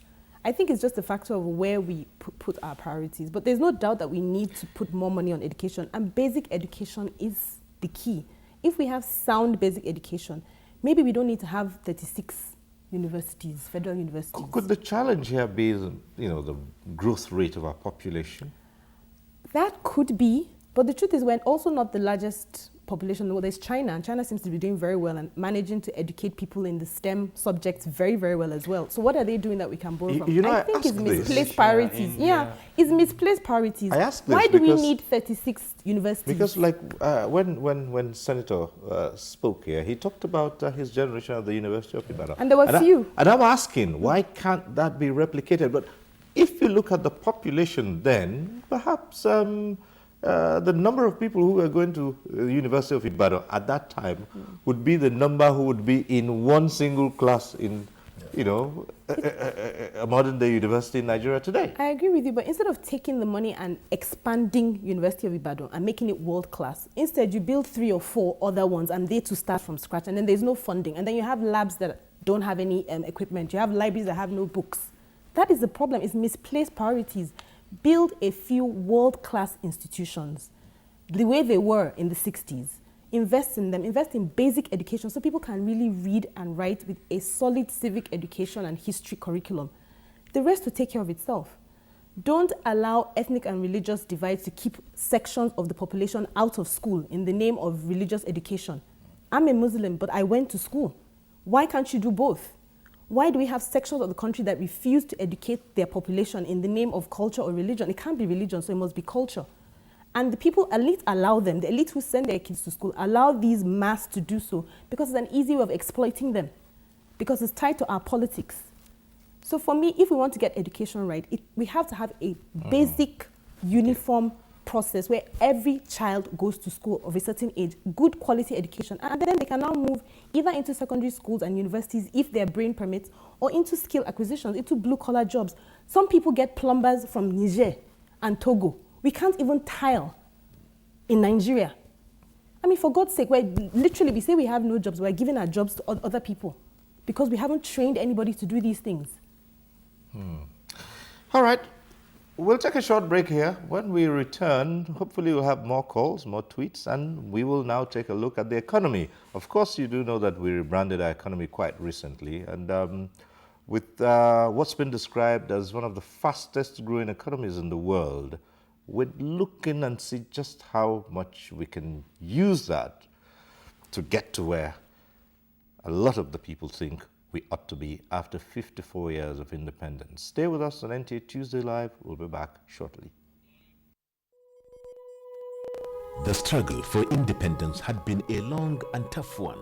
I think it's just a factor of where we put our priorities. But there's no doubt that we need to put more money on education. And basic education is the key. If we have sound basic education, maybe we don't need to have 36 universities, federal universities. Could the challenge here be, the growth rate of our population? That could be, but the truth is we're also not the largest population in the world. There's China, and China seems to be doing very well and managing to educate people in the STEM subjects very, very well as well. So what are they doing that we can borrow from? I think it's misplaced priorities. It's misplaced priorities. I ask this Why do we need 36 universities? Because like when Senator spoke here, he talked about his generation at the University of Ibadan. And there were few. And I'm asking, why can't that be replicated? But if you look at the population then, perhaps the number of people who were going to the University of Ibadan at that time would be the number who would be in one single class in, a modern day university in Nigeria today. I agree with you, but instead of taking the money and expanding University of Ibadan and making it world class, instead you build 3 or 4 other ones and they to start from scratch, and then there's no funding, and then you have labs that don't have any equipment, you have libraries that have no books. That is the problem. It's misplaced priorities. Build a few world-class institutions the way they were in the 60s. Invest in them. Invest in basic education so people can really read and write with a solid civic education and history curriculum. The rest will take care of itself. Don't allow ethnic and religious divides to keep sections of the population out of school in the name of religious education. I'm a Muslim, but I went to school. Why can't you do both? Why do we have sections of the country that refuse to educate their population in the name of culture or religion? It can't be religion, so it must be culture. And the people, elite allow them, the elite who send their kids to school, allow these mass to do so because it's an easy way of exploiting them, because it's tied to our politics. So for me, if we want to get education right, we have to have a basic, uniform process where every child goes to school of a certain age, good quality education, and then they can now move either into secondary schools and universities if their brain permits, or into skill acquisitions, into blue-collar jobs. Some people get plumbers from Niger and Togo. We can't even tile in Nigeria. I mean, for God's sake, we say we have no jobs, we're giving our jobs to other people because we haven't trained anybody to do these things. All right. We'll take a short break here. When we return, hopefully we'll have more calls, more tweets, and we will now take a look at the economy. Of course, you do know that we rebranded our economy quite recently, and with what's been described as one of the fastest growing economies in the world, we're looking and see just how much we can use that to get to where a lot of the people think we ought to be after 54 years of independence. Stay with us on NTA Tuesday Live. We'll be back shortly. The struggle for independence had been a long and tough one.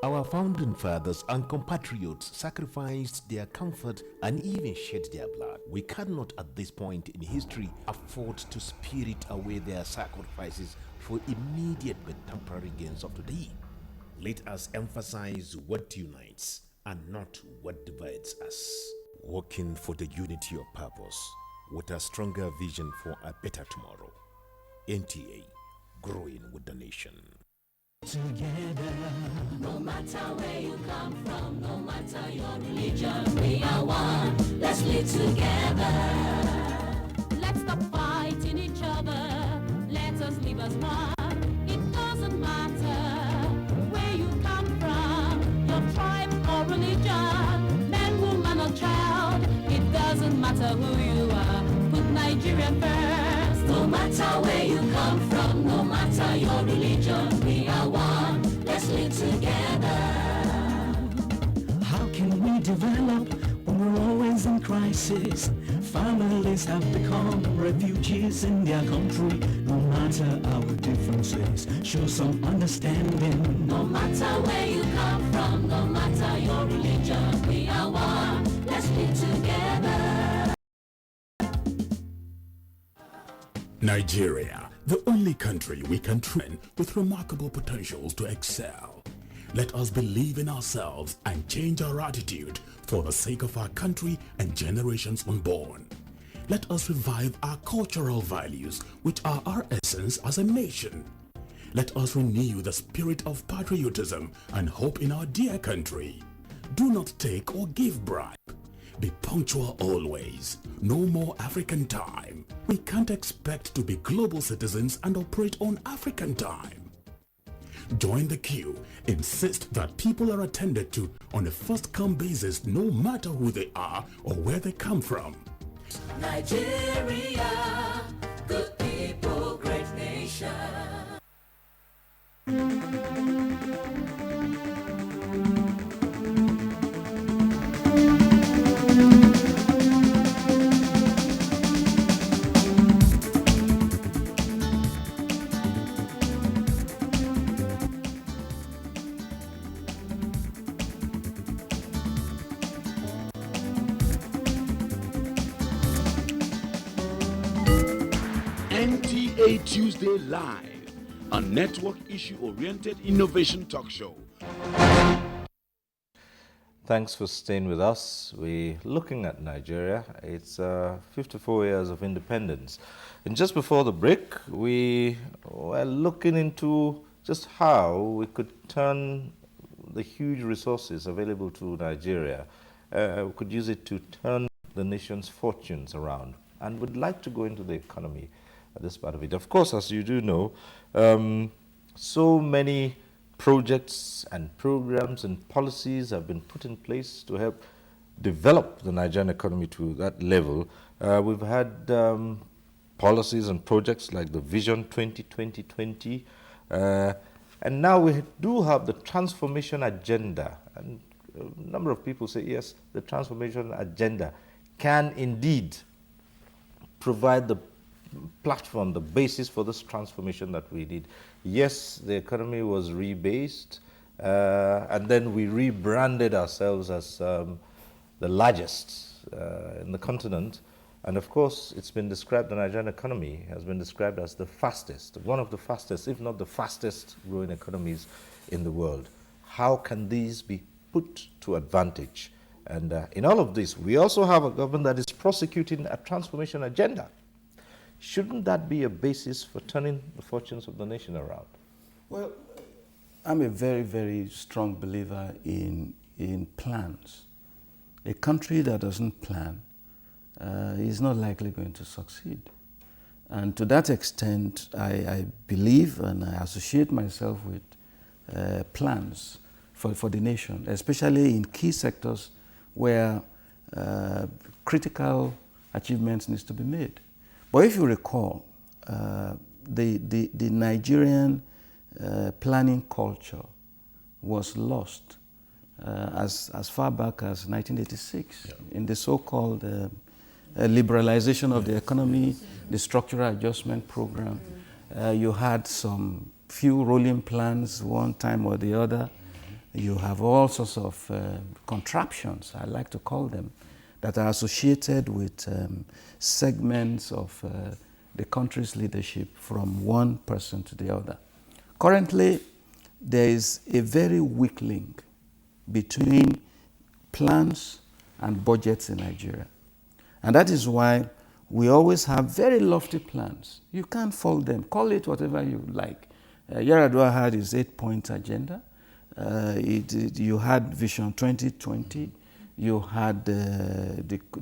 Our founding fathers and compatriots sacrificed their comfort and even shed their blood. We cannot at this point in history afford to spirit away their sacrifices for immediate but temporary gains of today. Let us emphasize what unites and not what divides us. Working for the unity of purpose with a stronger vision for a better tomorrow. NTA, growing with the nation. Together, no matter where you come from, no matter your religion, we are one. Let's live together. Let's stop fighting each other. Let us live as one. It doesn't matter where you come from, your tribe or religion, man, woman or child. It doesn't matter who you are. Put Nigeria first. No matter where you come from, no matter your religion, we are one. Let's live together. How can we develop when we're always in crisis? Families have become refugees in their country. No matter our differences, show some understanding. No matter where you come from, no matter your religion, we are one. Let's live together. Nigeria, the only country we can train with remarkable potentials to excel. Let us believe in ourselves and change our attitude for the sake of our country and generations unborn. Let us revive our cultural values, which are our essence as a nation. Let us renew the spirit of patriotism and hope in our dear country. Do not take or give bribe. Be punctual always. No more African time. We can't expect to be global citizens and operate on African time. Join the queue. Insist that people are attended to on a first-come basis, no matter who they are or where they come from. Nigeria, good people, great nation. NTA Tuesday Live, a network issue-oriented innovation talk show. Thanks for staying with us. We're looking at Nigeria. It's 54 years of independence. And just before the break, we were looking into just how we could turn the huge resources available to Nigeria. We could use it to turn the nation's fortunes around. And we'd like to go into the economy at this part of it. Of course, as you do know, so many projects and programs and policies have been put in place to help develop the Nigerian economy to that level. We've had policies and projects like the Vision 2020, and now we do have the transformation agenda. And a number of people say, yes, the transformation agenda can indeed provide the platform, the basis for this transformation that we need. Yes, the economy was rebased, and then we rebranded ourselves as the largest in the continent. And of course, it's been described, the Nigerian economy has been described as the fastest, one of the fastest, if not the fastest growing economies in the world. How can these be put to advantage? And in all of this, we also have a government that is prosecuting a transformation agenda. Shouldn't that be a basis for turning the fortunes of the nation around? Well, I'm a very, very strong believer in plans. A country that doesn't plan is not likely going to succeed. And to that extent, I believe and I associate myself with plans for the nation, especially in key sectors where critical achievements need to be made. But if you recall, the Nigerian planning culture was lost as far back as 1986 in the so-called liberalization of the economy, the structural adjustment program. You had some few rolling plans one time or the other. You have all sorts of contraptions, I like to call them, that are associated with segments of the country's leadership from one person to the other. Currently, there is a very weak link between plans and budgets in Nigeria. And that is why we always have very lofty plans. You can't fold them. Call it whatever you like. Yar'Adua had his 8-point agenda. You had Vision 2020. You had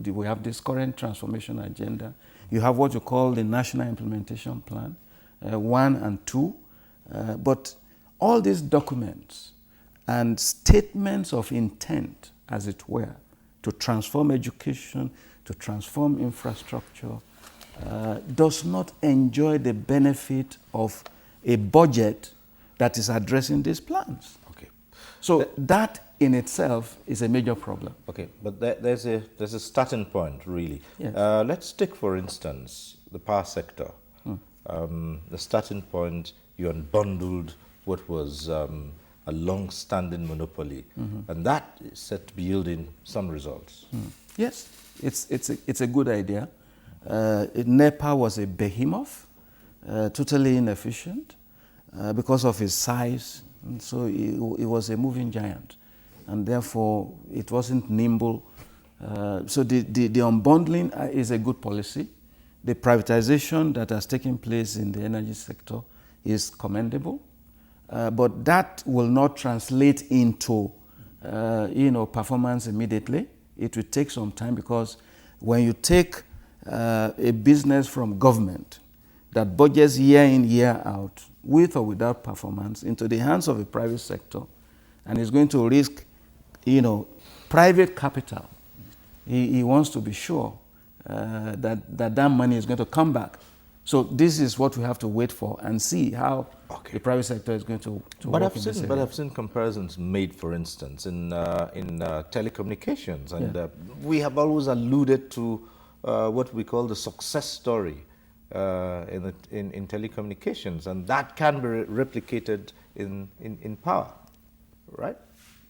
we have this current transformation agenda. You have what you call the National Implementation Plan, 1 and 2. But all these documents and statements of intent, as it were, to transform education, to transform infrastructure, does not enjoy the benefit of a budget that is addressing these plans. Okay. So that in itself is a major problem. Okay, but there's a starting point, really. Yes. Let's take, for instance, the power sector. The starting point, you unbundled what was a long-standing monopoly, and that is set to be yielding some results. Yes, it's a good idea. NEPA was a behemoth, totally inefficient because of its size, and so it was a moving giant, and therefore it wasn't nimble. So the unbundling is a good policy. The privatization that has taken place in the energy sector is commendable, but that will not translate into performance immediately. It will take some time, because when you take a business from government that budgets year in, year out, with or without performance, into the hands of a private sector, and is going to risk, private capital, he wants to be sure that money is going to come back So this is what we have to wait for and see how the private sector is going to But work in this area. I've seen comparisons made, for instance, in telecommunications, and we have always alluded to what we call the success story in telecommunications, and that can be replicated in power, right?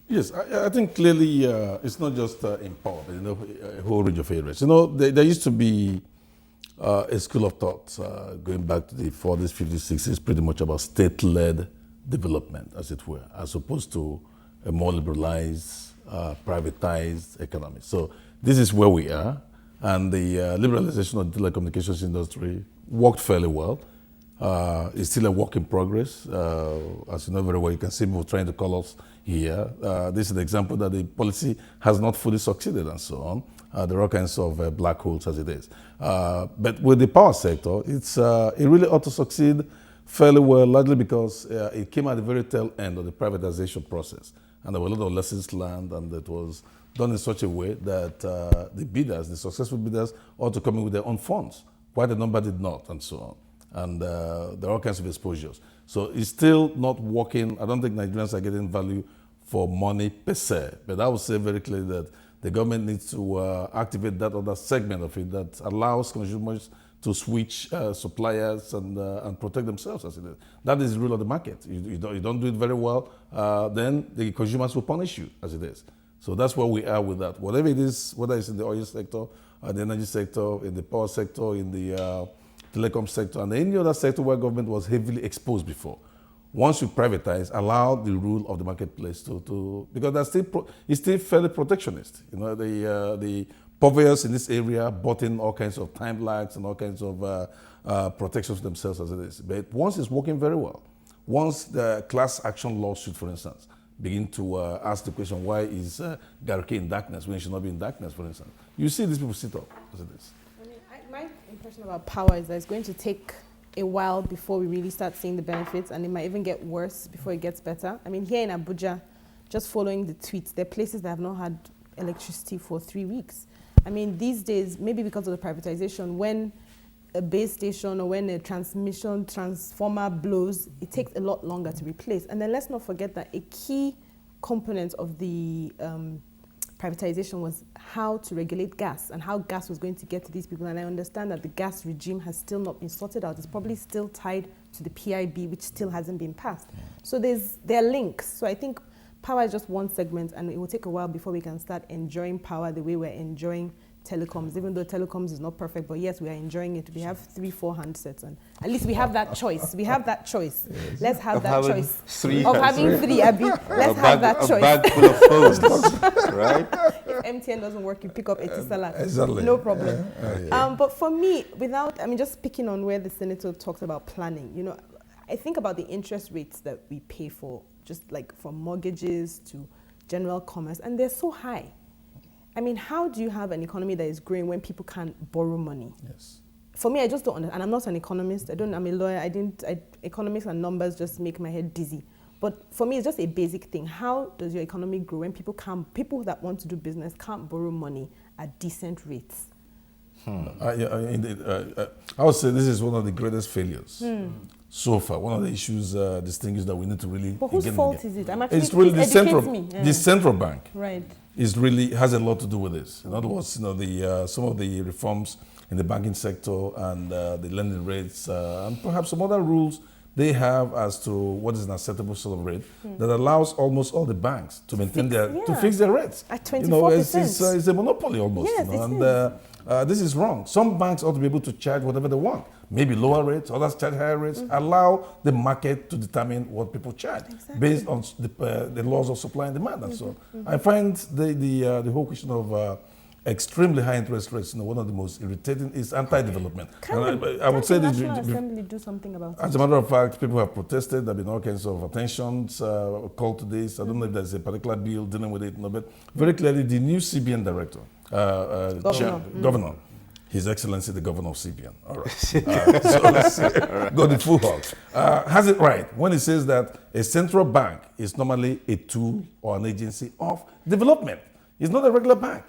Yes, I think clearly it's not just in power, but a whole range of areas. There used to be a school of thought going back to the 40s, 50s, 60s, pretty much about state-led development, as it were, as opposed to a more liberalized, privatized economy. So this is where we are, and the liberalization of the telecommunications industry worked fairly well. It's still a work in progress. As you know very well, you can see people trying to call us here. This is an example that the policy has not fully succeeded and so on. There are all kinds of black holes as it is. But with the power sector, it really ought to succeed fairly well, largely because it came at the very tail end of the privatization process. And there were a lot of lessons learned, and it was done in such a way that the bidders, the successful bidders, ought to come in with their own funds. Quite a number did not, and so on. And there are all kinds of exposures. So it's still not working. I don't think Nigerians are getting value for money per se. But I would say very clearly that the government needs to activate that other segment of it that allows consumers to switch suppliers and protect themselves as it is. That is the rule of the market. You don't do it very well, then the consumers will punish you as it is. So that's where we are with that. Whatever it is, whether it's in the oil sector, the energy sector, in the power sector, in the telecom sector, and any other sector where government was heavily exposed before. Once you privatize, allow the rule of the marketplace to because it's still fairly protectionist. The purveyors in this area bought in all kinds of time lags and all kinds of protections for themselves as it is. But once it's working very well, once the class action lawsuit, for instance, begin to ask the question, why is Garki in darkness when he should not be in darkness, for instance, you see these people sit up as it is. My impression about power is that it's going to take a while before we really start seeing the benefits, and it might even get worse before it gets better. I mean, here in Abuja, just following the tweets, there are places that have not had electricity for 3 weeks. I mean, these days, maybe because of the privatization, when a base station or when a transformer blows, it takes a lot longer to replace. And then let's not forget that a key component of the privatization was how to regulate gas and how gas was going to get to these people. And I understand that the gas regime has still not been sorted out. It's probably still tied to the PIB, which still hasn't been passed. So there are links. So I think power is just one segment, and it will take a while before we can start enjoying power the way we're enjoying telecoms, even though telecoms is not perfect, but yes, we are enjoying it. We have 3-4 handsets, and at least we have that choice. We have that choice. Yes. Let's have that choice. Of having three, Abby. Let's have that choice. A bag full of phones, right? If MTN doesn't work, you pick up Etisalat. Exactly. No problem. But for me, just picking on where the senator talks about planning, I think about the interest rates that we pay for, just like from mortgages to general commerce, and they're so high. I mean, how do you have an economy that is growing when people can't borrow money? Yes. For me, I just don't understand. And I'm not an economist. I'm a lawyer. Economics and numbers just make my head dizzy. But for me, it's just a basic thing. How does your economy grow when people that want to do business can't borrow money at decent rates? I would say this is one of the greatest failures so far. One of the issues, these things that we need to really. But whose fault is it? It's really the central bank. Right. Has a lot to do with this. In other words, some of the reforms in the banking sector and the lending rates and perhaps some other rules they have as to what is an acceptable sort of rate that allows almost all the banks to maintain to fix their rates. At 24%. It's a monopoly almost. Yes, this is wrong. Some banks ought to be able to charge whatever they want. Maybe lower rates, others charge higher rates. Allow the market to determine what people charge based on the laws of supply and demand and so on. I find the whole question of extremely high interest rates, one of the most irritating is anti-development. I would say the National Assembly do something about it. As a matter of fact, people have protested. There have been all kinds of attentions called to this. I don't know if there's a particular bill dealing with it, but very clearly the new CBN director, Governor, His Excellency the Governor of CBN. All right. So let's go the full hog. Has it right when he says that a central bank is normally a tool or an agency of development. It's not a regular bank.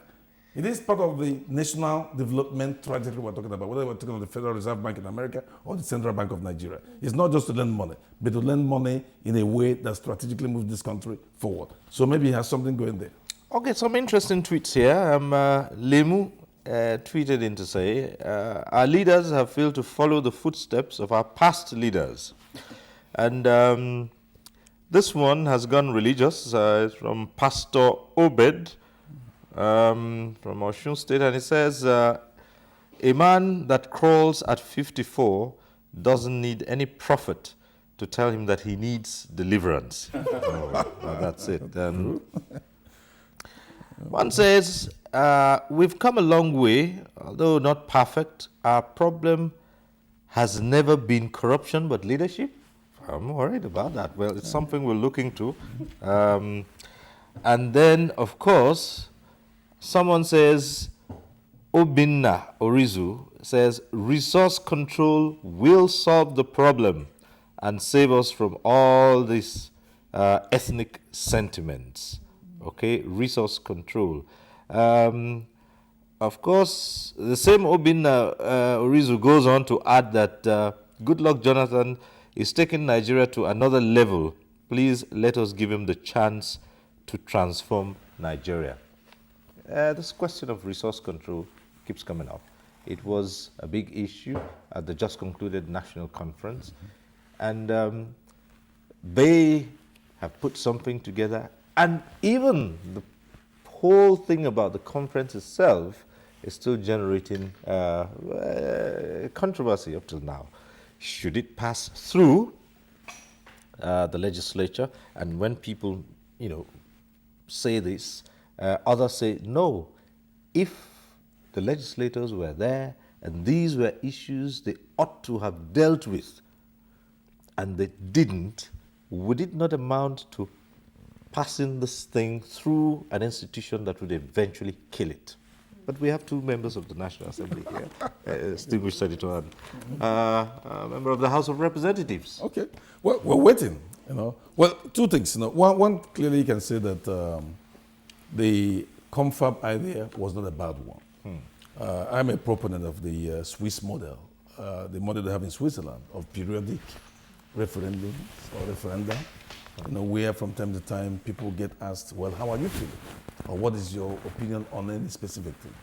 It is part of the national development trajectory we're talking about, whether we're talking about the Federal Reserve Bank in America or the Central Bank of Nigeria. It's not just to lend money, but to lend money in a way that strategically moves this country forward. So maybe he has something going there. Okay, some interesting tweets here. Lemu tweeted in to say, our leaders have failed to follow the footsteps of our past leaders. And this one has gone religious. It's from Pastor Obed from Osun State. And it says, a man that crawls at 54 doesn't need any prophet to tell him that he needs deliverance. That's it. One says, we've come a long way, although not perfect. Our problem has never been corruption, but leadership. I'm worried about that. Well, it's something we'll look into. And then, of course, someone says, Obinna Orizu says, resource control will solve the problem and save us from all these ethnic sentiments. Okay, resource control. Of course, the same Obinna Orizu goes on to add that Goodluck Jonathan is taking Nigeria to another level. Please let us give him the chance to transform Nigeria. This question of resource control keeps coming up. It was a big issue at the just concluded national conference. And they have put something together. And even the whole thing about the conference itself is still generating controversy up till now. Should it pass through the legislature? And when people, say this, others say no. If the legislators were there and these were issues they ought to have dealt with, and they didn't, would it not amount to passing this thing through an institution that would eventually kill it? But we have two members of the National Assembly here, distinguished senator and a member of the House of Representatives. Okay. Well, we're waiting, Well, two things, One clearly you can say that the confab idea was not a bad one. I'm a proponent of the Swiss model, the model they have in Switzerland of periodic referendums or referenda, where from time to time people get asked, well, how are you feeling? Or what is your opinion on any specific thing?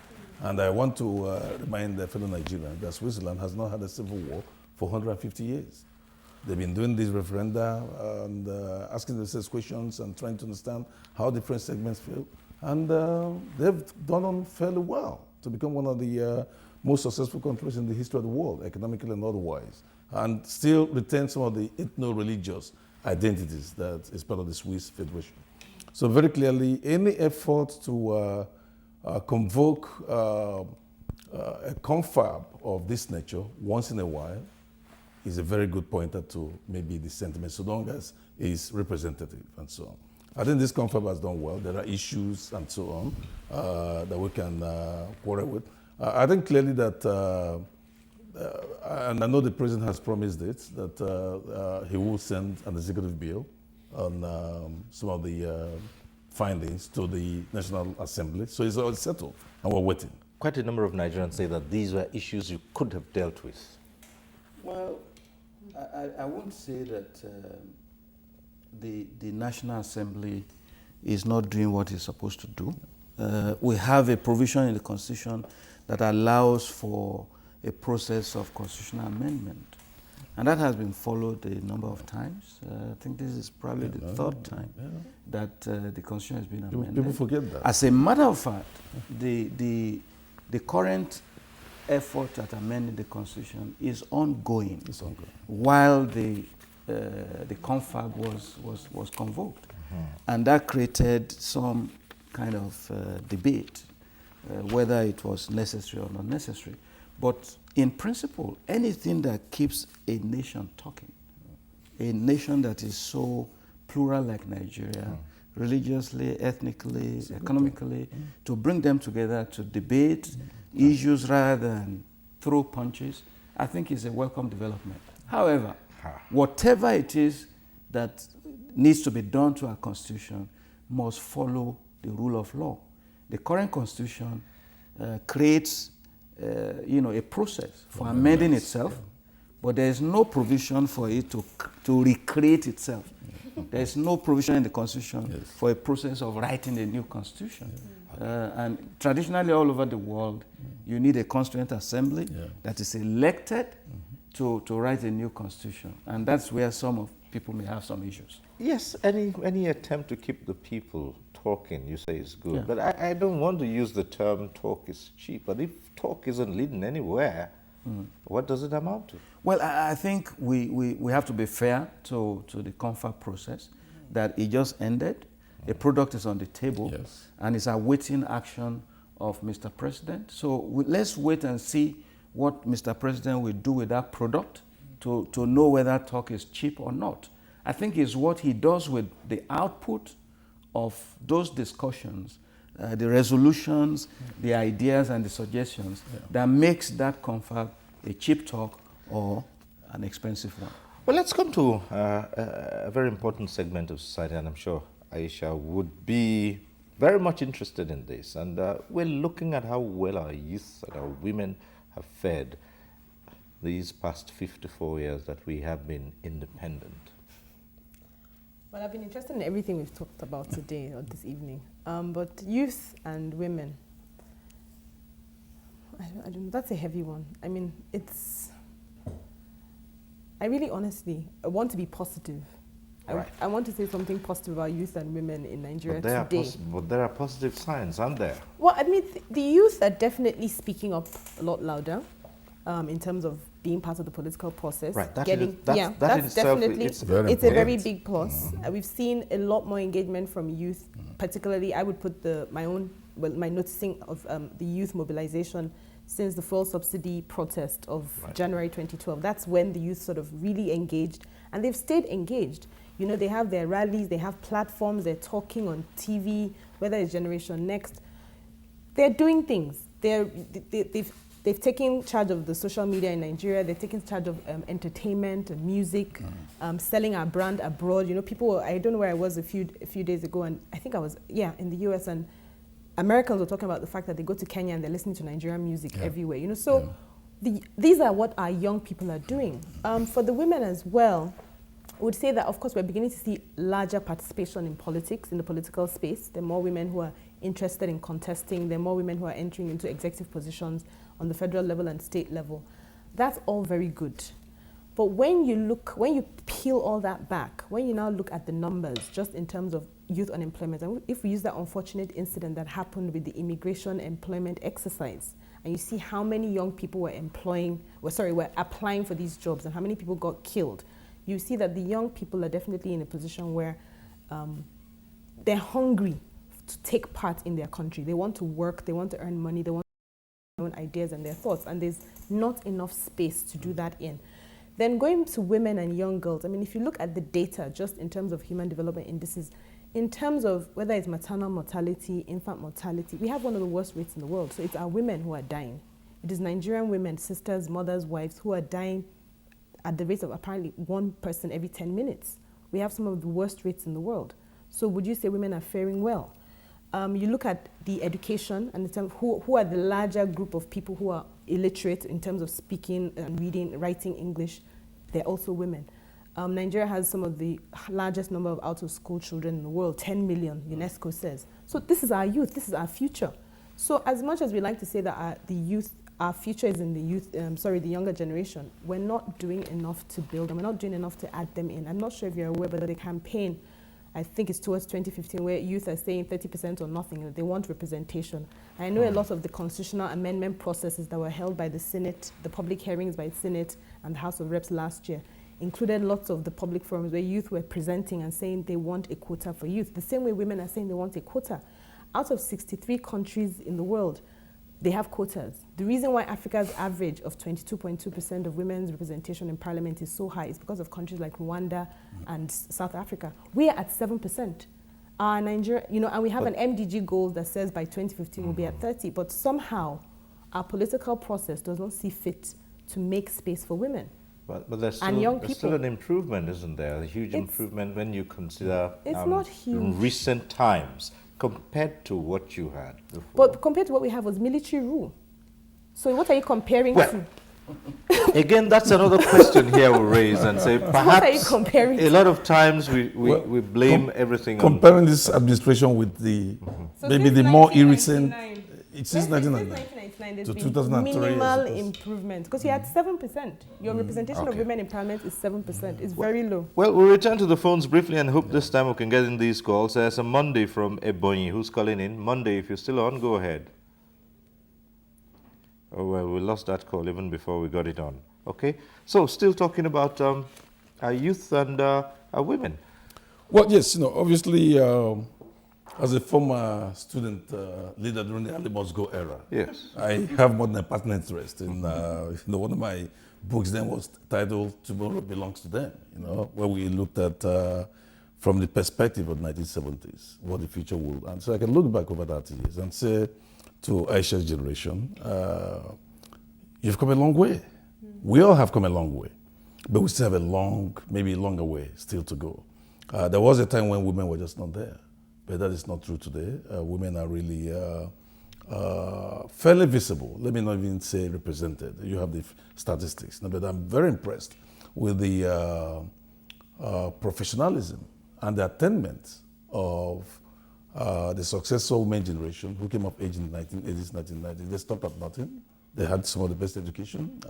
And I want to remind the fellow Nigerians that Switzerland has not had a civil war for 150 years. They've been doing these referenda and asking themselves questions and trying to understand how different segments feel. And they've done on fairly well to become one of the most successful countries in the history of the world, economically and otherwise, and still retain some of the ethno-religious identities that is part of the Swiss Federation. So very clearly, any effort to convoke a confab of this nature once in a while is a very good pointer to maybe the sentiment, so long as it's representative and so on. I think this confab has done well. There are issues and so on that we can quarrel with. I think clearly that, and I know the president has promised it, that he will send an executive bill on some of the findings to the National Assembly. So it's all settled, and we're waiting. Quite a number of Nigerians say that these were issues you could have dealt with. Well, I won't say that the National Assembly is not doing what it's supposed to do. We have a provision in the Constitution that allows for a process of constitutional amendment. And that has been followed a number of times. I think this is probably the third time that the Constitution has been amended. People forget that. As a matter of fact, the current effort at amending the Constitution is ongoing. It's ongoing. While the confab was convoked. And that created some kind of debate, whether it was necessary or not necessary. But in principle, anything that keeps a nation talking, a nation that is so plural like Nigeria, religiously, ethnically, economically, to bring them together to debate issues rather than throw punches, I think is a welcome development. However, whatever it is that needs to be done to our Constitution must follow the rule of law. The current Constitution creates, a process for amending itself, but there is no provision for it to recreate itself. There is no provision in the Constitution for a process of writing a new Constitution. And traditionally all over the world, you need a Constituent Assembly that is elected to write a new Constitution. And that's where some of people may have some issues. Yes, any attempt to keep the people talking, you say is good. But I don't want to use the term talk is cheap. But if talk isn't leading anywhere, what does it amount to? Well, I think we have to be fair to the CONFA process, that it just ended. A product is on the table, and it's awaiting action of Mr. President. So let's wait and see what Mr. President will do with that product to know whether talk is cheap or not. I think it's what he does with the output of those discussions, the resolutions, the ideas and the suggestions that makes that CONFA a cheap talk or an expensive one. Well, let's come to a very important segment of society, and I'm sure Aisha would be very much interested in this. And we're looking at how well our youth and our women have fared these past 54 years that we have been independent. Well, I've been interested in everything we've talked about today or this evening. But youth and women, I don't know, that's a heavy one. I mean, I really honestly, I want to be positive. Right. I want to say something positive about youth and women in Nigeria today. But there are positive signs, aren't there? Well, I mean, the youth are definitely speaking up a lot louder in terms of being part of the political process. Right. That's definitely it's a very big plus. We've seen a lot more engagement from youth. Particularly, I would put my noticing of the youth mobilization since the fuel subsidy protest of January 2012. That's when the youth sort of really engaged, and they've stayed engaged. You know, they have their rallies, they have platforms, they're talking on TV, whether it's Generation Next. They're doing things. They've taken charge of the social media in Nigeria. They've taken charge of entertainment and music, selling our brand abroad. You know, people, I don't know where I was a few days ago, and I think I was, in the US, and Americans were talking about the fact that they go to Kenya and they're listening to Nigerian music everywhere. You know, so these are what our young people are doing. For the women as well, I would say that, of course, we're beginning to see larger participation in politics, in the political space. There are more women who are interested in contesting. There are more women who are entering into executive positions on the federal level and state level. That's all very good. But when you peel all that back, when you now look at the numbers, just in terms of youth unemployment, and if we use that unfortunate incident that happened with the immigration employment exercise, and you see how many young people were applying for these jobs and how many people got killed, you see that the young people are definitely in a position where they're hungry to take part in their country. They want to work, they want to earn money, they want their own ideas and their thoughts, and there's not enough space to do that in. Then going to women and young girls, I mean, if you look at the data just in terms of human development indices, in terms of whether it's maternal mortality, infant mortality, we have one of the worst rates in the world. So it's our women who are dying. It is Nigerian women, sisters, mothers, wives, who are dying at the rate of apparently one person every 10 minutes. We have some of the worst rates in the world. So would you say women are faring well? You look at the education and who are the larger group of people who are illiterate in terms of speaking and reading, writing English. They're also women. Nigeria has some of the largest number of out-of-school children in the world, 10 million, UNESCO says. So this is our youth, this is our future. So as much as we like to say that our future is in the youth, the younger generation, we're not doing enough to build them, we're not doing enough to add them in. I'm not sure if you're aware, but the campaign, I think it's towards 2015, where youth are saying 30% or nothing, they want representation. I know a lot of the constitutional amendment processes that were held by the Senate, the public hearings by the Senate and the House of Reps last year, included lots of the public forums where youth were presenting and saying they want a quota for youth, the same way women are saying they want a quota. Out of 63 countries in the world, they have quotas. The reason why Africa's average of 22.2% of women's representation in parliament is so high is because of countries like Rwanda and South Africa. We are at 7%. Nigeria, and we have an MDG goal that says by 2015 we'll be at 30, but somehow our political process does not see fit to make space for women. But there's still an improvement, isn't there? A huge improvement when you consider it's not huge. recent times. compared to what you had before. But compared to what we have was military rule. So what are you comparing Well, to? Again, that's another question here we'll raise and say What are you perhaps comparing a lot of times we blame everything on... Comparing this administration with the, So maybe since the more recent, 1999, it's since 1999 there's to been 2003. minimal I suppose. improvement because you had 7%. Your representation of Okay. women empowerment is 7%. It's very low. Well, we'll return to the phones briefly and hope this time we can get in these calls. There's a Monday from Ebonyi who's calling in. Monday, if you're still on, go ahead. Oh, well, we lost that call even before we got it on. Okay, so still talking about our youth and our women. Well, yes, obviously, as a former student leader during the Ali Must Go era, yes, I have more than a personal interest in, one of my books then was titled Tomorrow Belongs to Them, where we looked at, from the perspective of 1970s, what the future will. And so I can look back over 30 years and say to Aisha's generation, you've come a long way. We all have come a long way, but we still have maybe a longer way still to go. There was a time when women were just not there, but that is not true today. Women are really fairly visible. Let me not even say represented. You have the statistics, but I'm very impressed with the professionalism and the attainment of the successful women generation who came of age in the 1980s, 1990s. They stopped at nothing. They had some of the best education.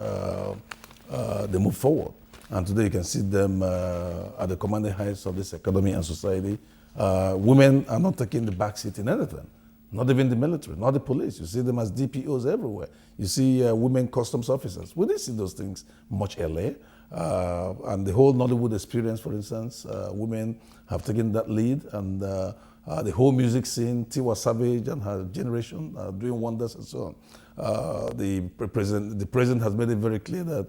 They moved forward. And today you can see them at the commanding heights of this economy and society. Women are not taking the back seat in anything, not even the military, not the police. You see them as DPOs everywhere. You see women customs officers. We didn't see those things much earlier. And the whole Nollywood experience, for instance, women have taken that lead, and the whole music scene, Tiwa Savage and her generation are doing wonders and so on. The president has made it very clear that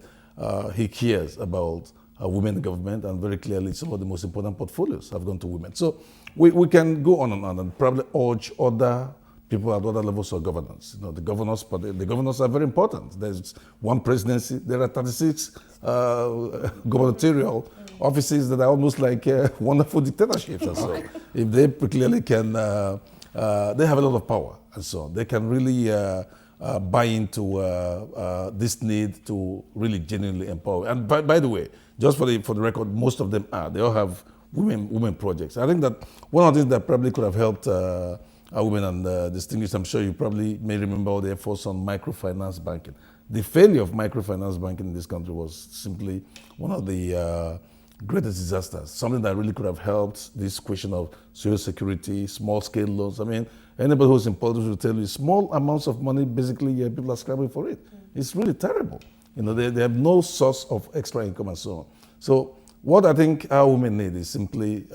he cares about women in government, and very clearly some of the most important portfolios have gone to women. So we can go on and probably urge other people at other levels of governance. The governors are very important. There's one presidency, there are 36 gubernatorial offices that are almost like wonderful dictatorships. And so if they clearly can, they have a lot of power, and so they can really buy into this need to really genuinely empower. And by the way, just for the record, most of them they all have women projects. I think that one of the things that probably could have helped women and distinguished, I'm sure you probably may remember all the efforts on microfinance banking. The failure of microfinance banking in this country was simply one of the greatest disasters, something that really could have helped this question of social security, small-scale loans. I mean, anybody who's in politics will tell you small amounts of money, basically, people are scrambling for it. It's really terrible. They have no source of extra income and so on. So what I think our women need is simply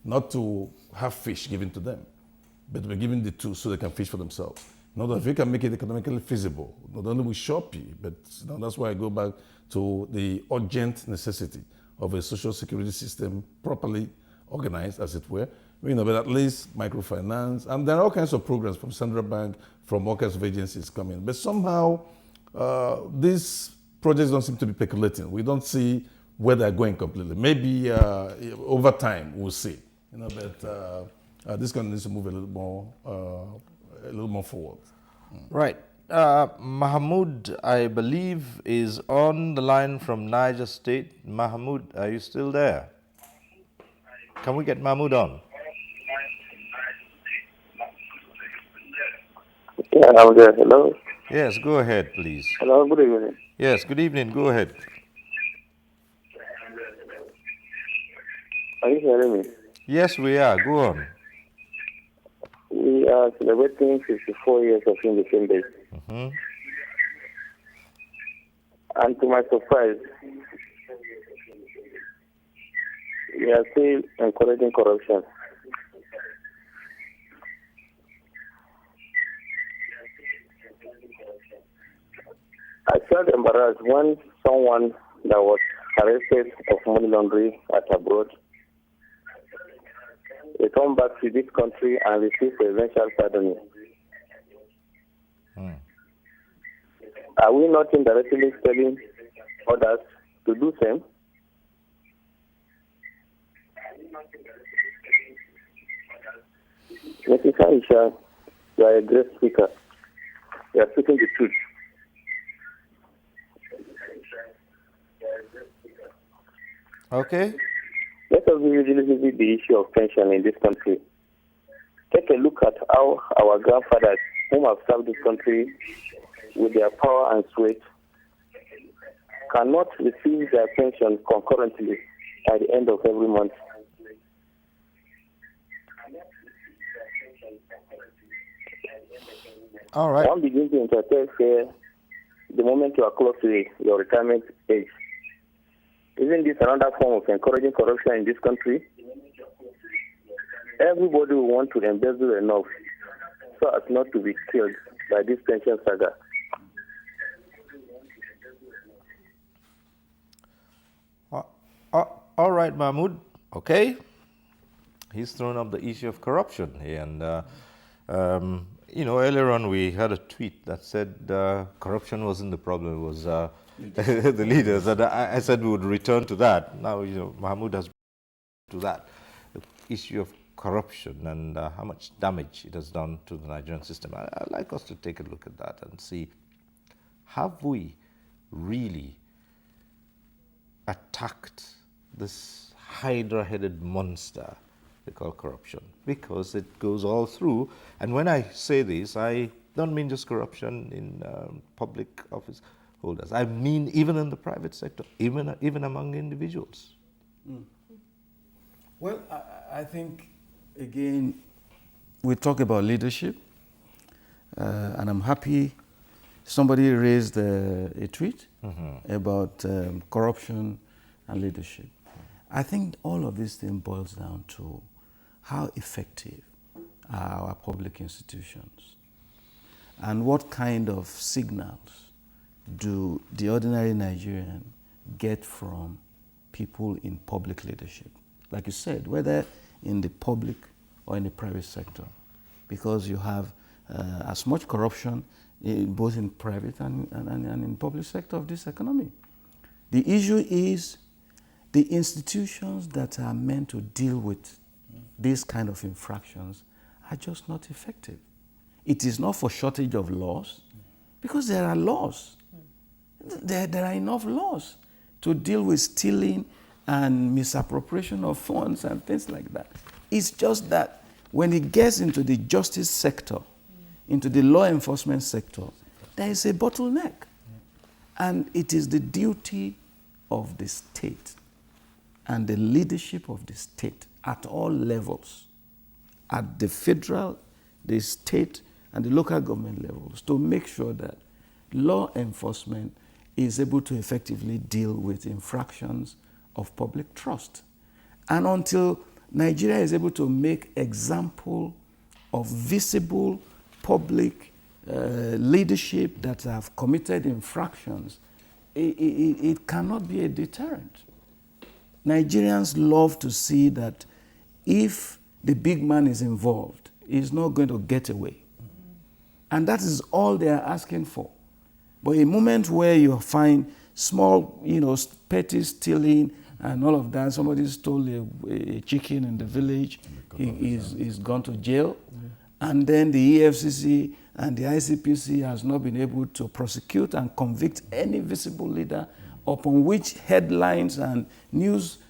not to have fish given to them, but to be given the tools so they can fish for themselves. Not that if we can make it economically feasible, not only with Shopee, but that's why I go back to the urgent necessity of a social security system properly organized, as it were. But at least microfinance, and there are all kinds of programs from Central Bank, from all kinds of agencies coming. But somehow, these projects don't seem to be percolating. We don't see where they're going completely. Maybe over time we'll see. But this country needs to move a little more forward. Right. Mahmoud, I believe, is on the line from Niger State. Mahmoud, are you still there? Can we get Mahmoud on? Yeah, I'm there. Hello? Yes, go ahead, please. Hello, good evening. Yes, good evening. Go ahead. Are you hearing me? Yes, we are. Go on. We are celebrating 54 years of independence. Mm-hmm. And to my surprise, we are still encouraging corruption. I felt embarrassed when someone that was arrested of money laundering at abroad returned back to this country and received presidential pardon. Are we not indirectly telling others to do the same? Mrs. Aisha, you are a great speaker. You are speaking the truth. Okay. Let us revisit the issue of pension in this country. Take a look at how our grandfathers, whom have served this country with their power and sway, cannot receive their pension concurrently at the end of every month. All right. One begins to interpret here the moment you are close to your retirement age. Isn't this another form of encouraging corruption in this country? Everybody will want to embezzle enough so as not to be killed by this pension saga. All right, Mahmoud. Okay. He's thrown up the issue of corruption here. And, you know, earlier on we had a tweet that said corruption wasn't the problem, it was the leaders. And I said we would return to that. Now, you know, Mahmoud has to that. The issue of corruption and how much damage it has done to the Nigerian system. I'd like us to take a look at that and see, have we really attacked this hydra-headed monster they call corruption? Because it goes all through. And when I say this, I don't mean just corruption in public office holders. I mean even in the private sector, even among individuals. Mm. Well, I think, again, we talk about leadership, and I'm happy somebody raised a tweet about corruption and leadership. I think all of this thing boils down to how effective are our public institutions and what kind of signals do the ordinary Nigerian get from people in public leadership. Like you said, whether in the public or in the private sector, because you have as much corruption both in private and in public sector of this economy. The issue is the institutions that are meant to deal with these kind of infractions are just not effective. It is not for shortage of laws, because there are laws. There are enough laws to deal with stealing and misappropriation of funds and things like that. It's just that when it gets into the justice sector, into the law enforcement sector, there is a bottleneck. And it is the duty of the state and the leadership of the state at all levels, at the federal, the state, and the local government levels, to make sure that law enforcement is able to effectively deal with infractions of public trust. And until Nigeria is able to make example of visible public leadership that have committed infractions, it cannot be a deterrent. Nigerians love to see that if the big man is involved, he's not going to get away. And that is all they are asking for. But a moment where you find small, petty stealing and all of that, somebody stole a chicken in the village, he's gone to jail, and then the EFCC and the ICPC has not been able to prosecute and convict any visible leader upon which headlines and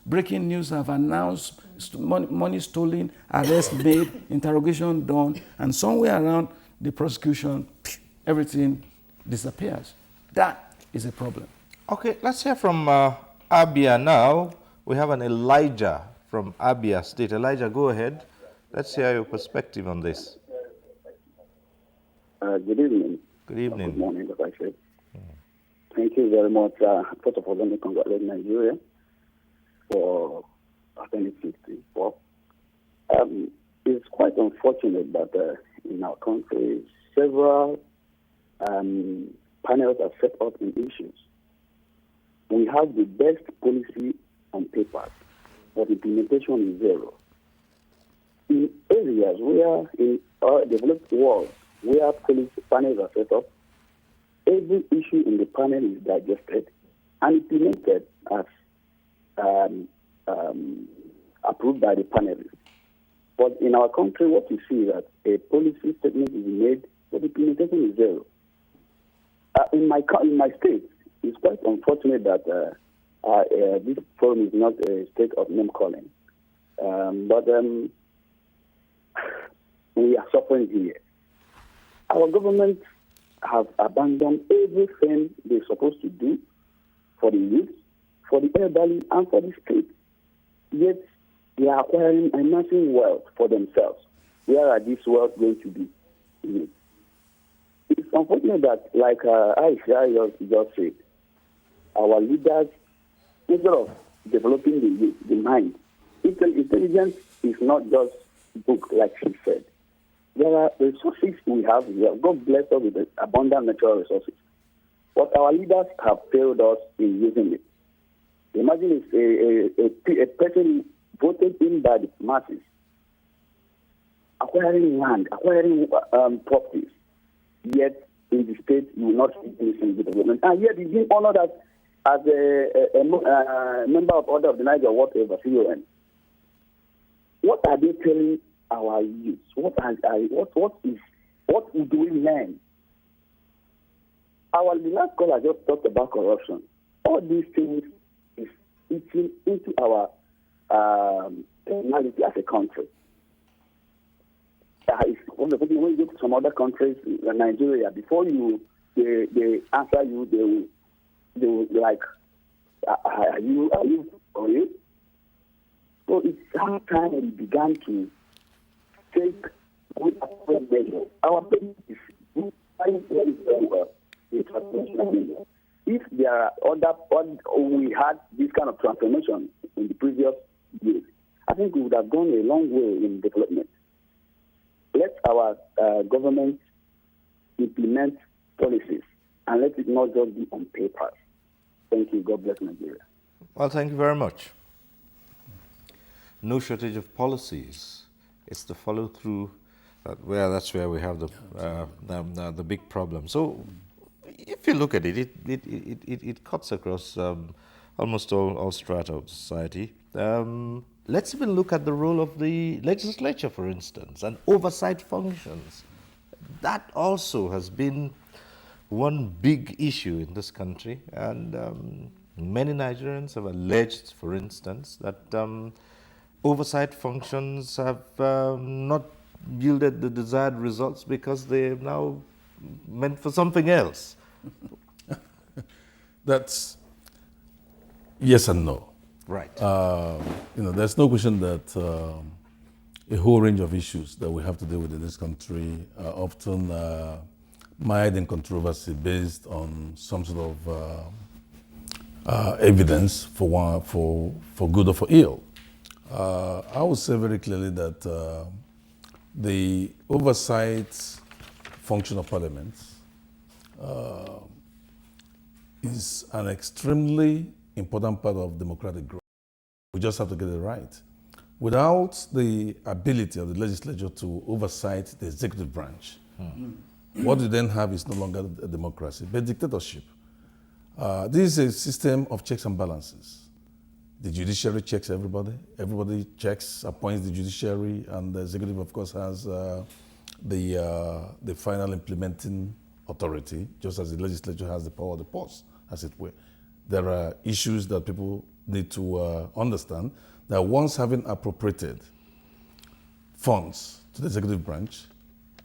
breaking news have announced money stolen, arrest made, interrogation done, and somewhere around the prosecution, everything disappears. That is a problem. Okay, let's hear from Abia now. We have an Elijah from Abia State. Elijah, go ahead. Let's hear your perspective on this. Good evening. Good evening. Good morning, as I said. Thank you very much. First of all, let me congratulate Nigeria for attending 54. It's quite unfortunate that in our country, several panels are set up in issues. We have the best policy on paper, but implementation is zero. In areas where, in our developed world, where policy panels are set up, every issue in the panel is digested and implemented as approved by the panelists. But in our country, what we see is that a policy statement is made, but implementation is zero. In my state, it's quite unfortunate that this forum is not a state of name calling. But we are suffering here. Our government have abandoned everything they're supposed to do for the youth, for the elderly, and for the state. Yet they are acquiring a massive wealth for themselves. Where are this wealth going to be? It's unfortunate that, like Aisha just said, our leaders, instead of developing the youth, the mind, intelligence is not just book, like she said. There are resources we have here. God bless us with abundant natural resources. But our leaders have failed us in using it. Imagine if a person voted in by the masses, acquiring land, acquiring properties, yet in the state you will not see anything with development. And yet he's being honored as a member of Order of the Niger or whatever, CON. What are they telling our youth? What do we learn? The last caller just talked about corruption. All these things is eating into our personality as a country. When you go to some other countries, Nigeria, before they answer you, they will like, are you? So it's some time we began to take good measures. Our parents is very well. If there are we had this kind of transformation in the previous years, I think we would have gone a long way in development. Let our government implement policies and let it not just be on paper. Thank you. God bless Nigeria. Well, thank you very much. No shortage of policies. It's the follow through. That's where we have the big problem. So, if you look at it, it cuts across almost all strata of society. Let's even look at the role of the legislature, for instance, and oversight functions. That also has been one big issue in this country, and many Nigerians have alleged, for instance, that oversight functions have not yielded the desired results because they're now meant for something else. That's yes and no. Right. There's no question that a whole range of issues that we have to deal with in this country are often mired in controversy based on some sort of evidence for good or for ill. I would say very clearly that the oversight function of Parliament is an extremely important part of democratic growth. We just have to get it right. Without the ability of the legislature to oversight the executive branch, what we then have is no longer a democracy, but dictatorship. This is a system of checks and balances. The judiciary checks everybody. Everybody checks, appoints the judiciary, and the executive, of course, has the final implementing authority, just as the legislature has the power of the purse, as it were. There are issues that people need to understand, that once having appropriated funds to the executive branch,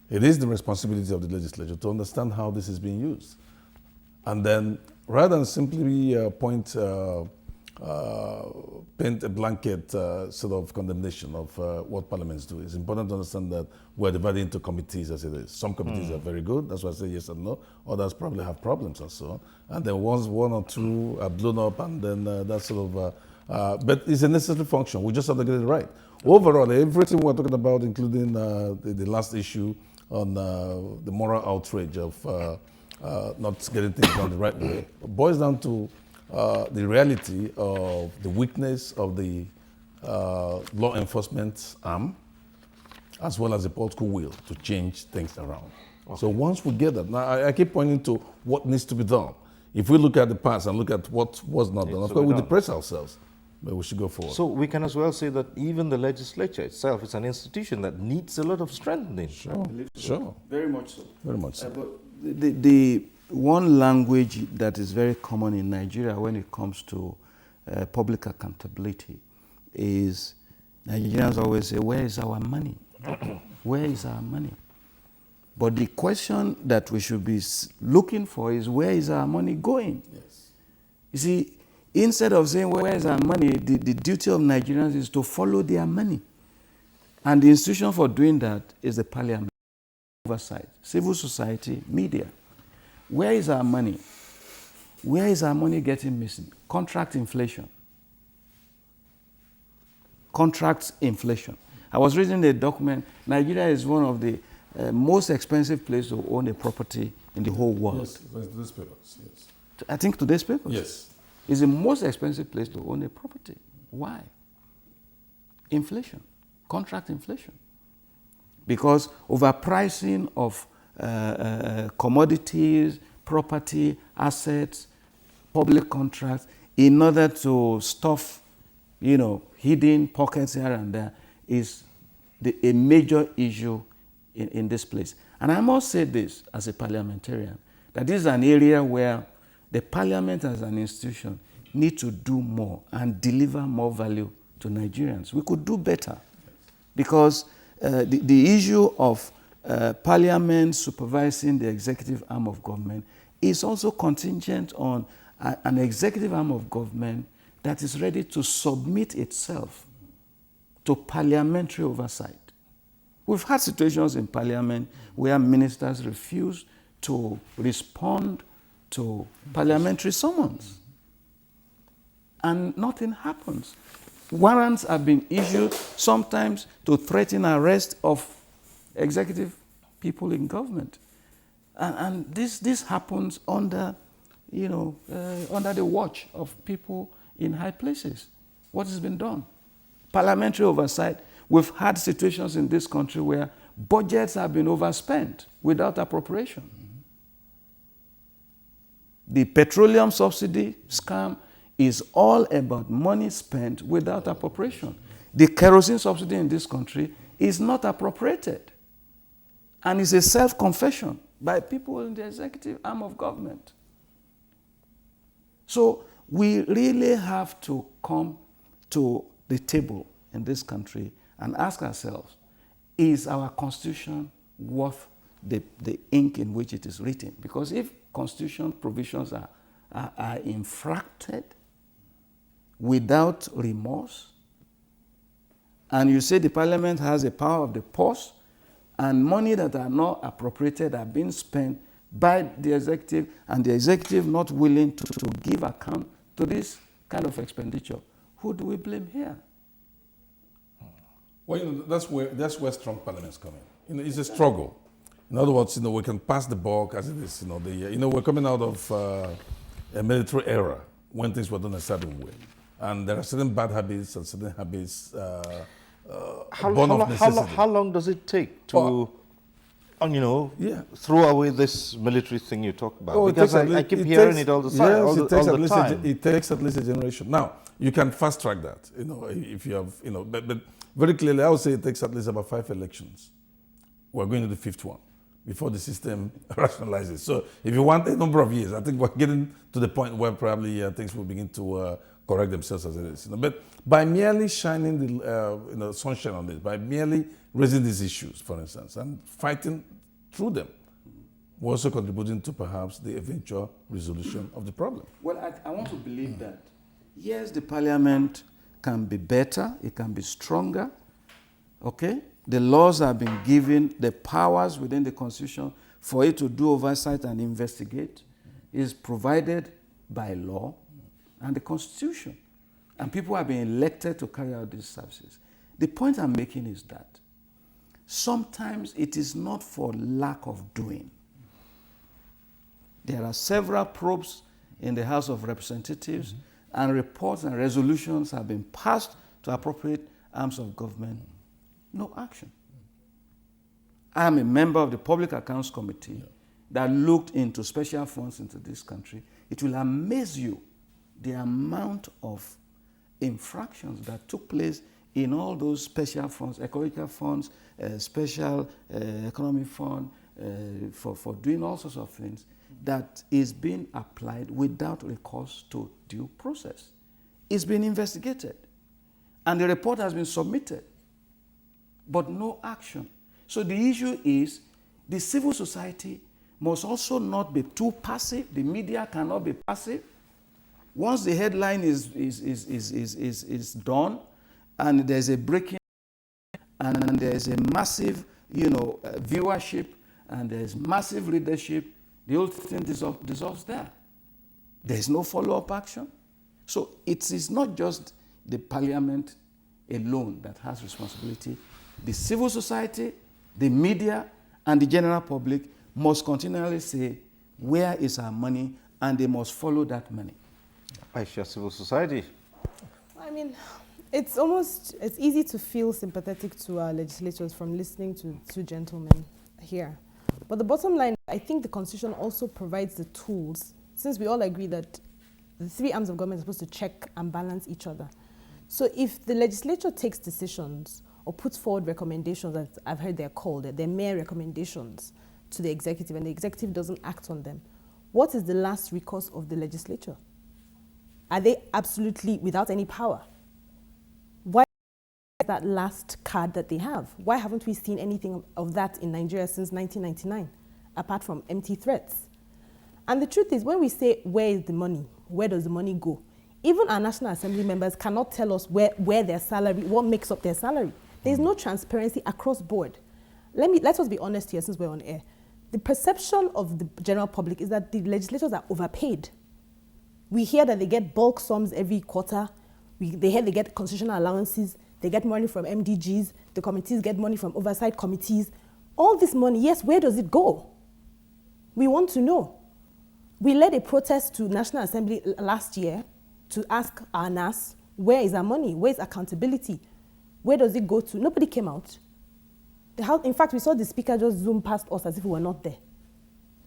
it is the responsibility of the legislature to understand how this is being used. And then, rather than simply paint a blanket sort of condemnation of what parliaments do, it's important to understand that we're divided into committees as it is. Some committees are very good, that's why I say yes and no. Others probably have problems and so on. And then once one or two are blown up, and then that sort of, but it's a necessary function. We just have to get it right. Overall, everything we're talking about, including the last issue on the moral outrage of not getting things done the right way, boils down to the reality of the weakness of the law enforcement arm, as well as the political will to change things around. Okay. So once we get that, now I keep pointing to what needs to be done. If we look at the past and look at what was not done, of course we depress ourselves. but we should go forward. So we can as well say that even the legislature itself is an institution that needs a lot of strengthening. Sure. Very much so. Very much so. But the one language that is very common in Nigeria when it comes to public accountability is Nigerians always say, where is our money? Where is our money? But the question that we should be looking for is, where is our money going? Yes. You see, instead of saying, where is our money, the duty of Nigerians is to follow their money. And the institution for doing that is the parliament, oversight, civil society, media. Where is our money? Where is our money getting missing? Contract inflation. Contract inflation. I was reading a document. Nigeria is one of the most expensive places to own a property in the whole world. Yes, today's papers, yes. I think today's papers? Yes. It's the most expensive place to own a property. Why? Inflation. Contract inflation. Because overpricing of commodities, property, assets, public contracts, in order to stuff, hidden pockets here and there, is a major issue in this place. And I must say this as a parliamentarian, that this is an area where the parliament as an institution need to do more and deliver more value to Nigerians. We could do better because the issue of parliament supervising the executive arm of government is also contingent on an executive arm of government that is ready to submit itself to parliamentary oversight. We've had situations in parliament where ministers refuse to respond to parliamentary summons, and nothing happens. Warrants have been issued sometimes to threaten arrest of executive people in government. And this happens under, under the watch of people in high places. What has been done? Parliamentary oversight. We've had situations in this country where budgets have been overspent without appropriation. The petroleum subsidy scam is all about money spent without appropriation. The kerosene subsidy in this country is not appropriated. And it's a self-confession by people in the executive arm of government. So we really have to come to the table in this country and ask ourselves, is our constitution worth the ink in which it is written? Because if constitution provisions are infracted without remorse, and you say the parliament has the power of the purse, and money that are not appropriated are being spent by the executive, and the executive not willing to give account to this kind of expenditure, who do we blame here? Well, that's where strong parliaments come in. It's a struggle. In other words, we can pass the buck as it is. We're coming out of a military era when things were done a certain way, and there are certain bad habits and certain habits born of necessity. How long does it take to, throw away this military thing you talk about? Because I keep hearing it all the time. Yes, it takes at least a generation. Now, you can fast track that, if you have, but very clearly, I would say it takes at least about 5 elections. We're going to the 5th one before the system rationalizes. So if you want a number of years, I think we're getting to the point where probably things will begin to correct themselves as it is. But by merely shining the sunshine on this, by merely raising these issues, for instance, and fighting through them, we're also contributing to perhaps the eventual resolution of the problem. Well, I want to believe that, yes, the parliament can be better, it can be stronger, okay? The laws have been given, the powers within the Constitution for it to do oversight and investigate is provided by law and the Constitution. And people have been elected to carry out these services. The point I'm making is that sometimes it is not for lack of doing. There are several probes in the House of Representatives, and reports and resolutions have been passed to appropriate arms of government. No action. I am a member of the Public Accounts Committee that looked into special funds into this country. It will amaze you the amount of infractions that took place in all those special funds, ecological funds, special economic fund, for doing all sorts of things, that is being applied without recourse to due process. It's been investigated, and the report has been submitted, but no action. So the issue is the civil society must also not be too passive. The media cannot be passive. Once the headline is done, and there's a breaking, and there's a massive, viewership, and there's massive readership, the whole thing dissolves there. There's no follow-up action. So it is not just the parliament alone that has responsibility. The civil society, the media, and the general public must continually say, where is our money? And they must follow that money. Aisha, civil society. I mean, it's easy to feel sympathetic to our legislators from listening to two gentlemen here. But the bottom line, I think the Constitution also provides the tools, since we all agree that the three arms of government are supposed to check and balance each other. So if the legislature takes decisions or puts forward recommendations, as I've heard they're called, they're mere recommendations to the executive, and the executive doesn't act on them, what is the last recourse of the legislature? Are they absolutely without any power? Why is that last card that they have? Why haven't we seen anything of that in Nigeria since 1999, apart from empty threats? And the truth is, when we say, where is the money? Where does the money go? Even our National Assembly members cannot tell us where their salary, what makes up their salary. There's no transparency across board. Let us be honest here, since we're on air. The perception of the general public is that the legislators are overpaid. We hear that they get bulk sums every quarter. They hear they get constitutional allowances. They get money from MDGs. The committees get money from oversight committees. All this money, yes, where does it go? We want to know. We led a protest to National Assembly last year to ask our NAS, where is our money? Where is accountability? Where does it go to? Nobody came out. In fact, we saw the speaker just zoom past us as if we were not there.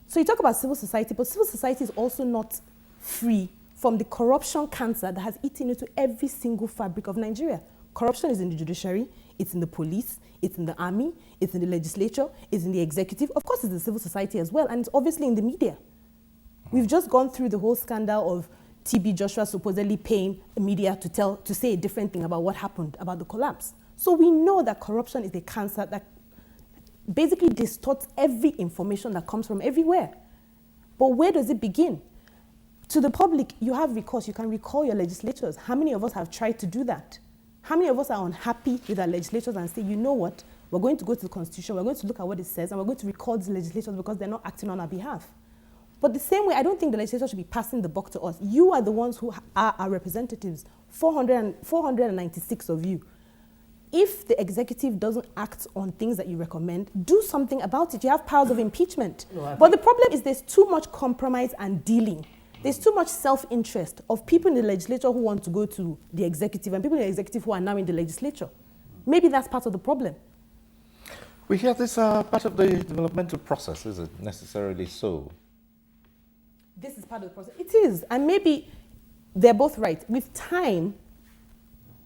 So you talk about civil society, but civil society is also not free from the corruption cancer that has eaten into every single fabric of Nigeria. Corruption is in the judiciary, it's in the police, it's in the army, it's in the legislature, it's in the executive. Of course, it's in civil society as well, and it's obviously in the media. We've just gone through the whole scandal of TB Joshua supposedly paying the media to say a different thing about what happened, about the collapse. So we know that corruption is a cancer that basically distorts every information that comes from everywhere. But where does it begin? To the public, you have recourse. You can recall your legislators. How many of us have tried to do that? How many of us are unhappy with our legislators and say, you know what, we're going to go to the Constitution, we're going to look at what it says, and we're going to recall the legislators because they're not acting on our behalf. But the same way, I don't think the legislature should be passing the buck to us. You are the ones who are our representatives, 496 of you. If the executive doesn't act on things that you recommend, do something about it. You have powers of impeachment. But the problem is there's too much compromise and dealing. There's too much self-interest of people in the legislature who want to go to the executive and people in the executive who are now in the legislature. Maybe that's part of the problem. We hear this part of the developmental process, is it necessarily so? This is part of the process. It is. And maybe they're both right. With time,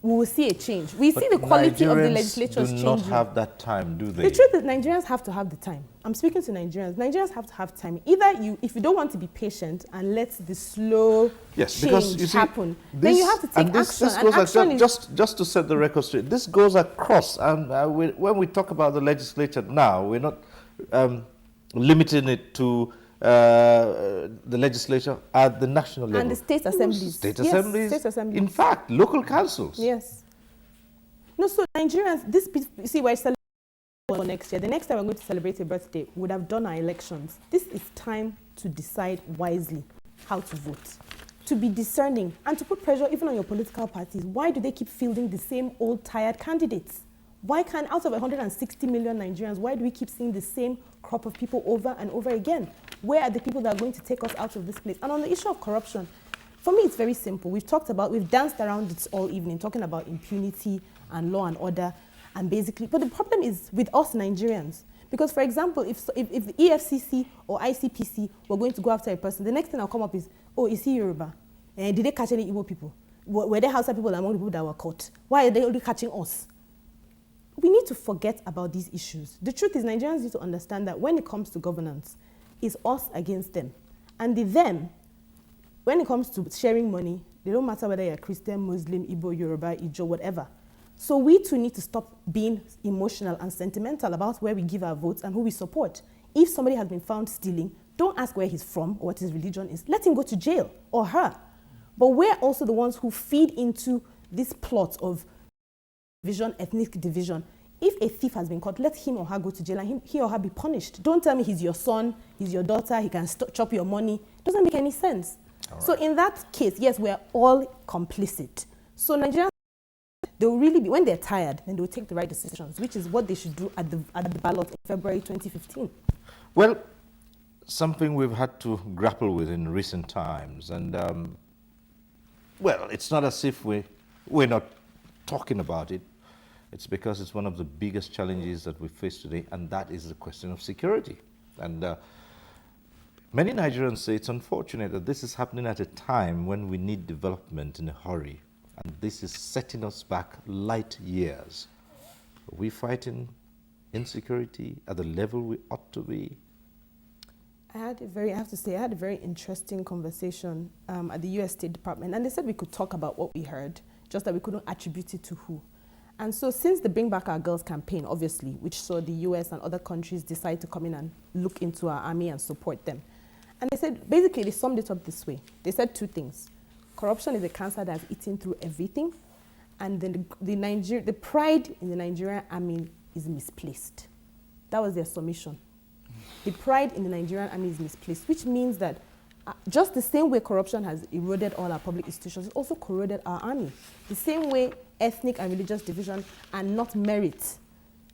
we will see a change. We see the quality of the legislatures changing. Nigerians do not have that time, do they? The truth is Nigerians have to have the time. I'm speaking to Nigerians. Nigerians have to have time. Either if you don't want to be patient and let the slow change happen, then you have to take action. Just to set the record straight, this goes across. And when we talk about the legislature now, we're not limiting it to the legislature at the national level. And the state assemblies. State assemblies. In fact, local councils. Yes. No, so Nigerians, we're celebrating for next year. The next time we're going to celebrate a birthday, we would have done our elections. This is time to decide wisely how to vote, to be discerning, and to put pressure even on your political parties. Why do they keep fielding the same old, tired candidates? Why can't, out of 160 million Nigerians, why do we keep seeing the same crop of people over and over again? Where are the people that are going to take us out of this place? And on the issue of corruption, for me, it's very simple. We've danced around it all evening, talking about impunity and law and order, and basically, but the problem is with us Nigerians. Because, for example, if the EFCC or ICPC were going to go after a person, the next thing that'll come up is, oh, is he Yoruba? Did they catch any Igbo people? Were there Hausa people among the people that were caught? Why are they only catching us? We need to forget about these issues. The truth is, Nigerians need to understand that when it comes to governance, it's us against them. And the them, when it comes to sharing money, they don't matter whether you're Christian, Muslim, Igbo, Yoruba, Ijo, whatever. So we too need to stop being emotional and sentimental about where we give our votes and who we support. If somebody has been found stealing, don't ask where he's from or what his religion is. Let him go to jail, or her. But we're also the ones who feed into this plot of division, ethnic division. If a thief has been caught, let him or her go to jail and he or her be punished. Don't tell me he's your son, he's your daughter, he can chop your money. It doesn't make any sense. Right. So in that case, yes, we're all complicit. So Nigerians, they'll really be, when they're tired, then they'll take the right decisions, which is what they should do at the ballot in February 2015. Well, something we've had to grapple with in recent times, and well, it's not as if we're not talking about it. It's because it's one of the biggest challenges that we face today, and that is the question of security. And many Nigerians say it's unfortunate that this is happening at a time when we need development in a hurry, and this is setting us back light years. Are we fighting insecurity at the level we ought to be? I have to say, I had a very interesting conversation at the US State Department, and they said we could talk about what we heard, just that we couldn't attribute it to who. And so since the Bring Back Our Girls campaign, obviously, which saw the US and other countries decide to come in and look into our army and support them. And they said, basically, they summed it up this way. They said two things. Corruption is a cancer that's eaten through everything, and then the pride in the Nigerian army is misplaced. That was their submission. The pride in the Nigerian army is misplaced, which means that just the same way corruption has eroded all our public institutions, it also corroded our army. The same way ethnic and religious division and not merit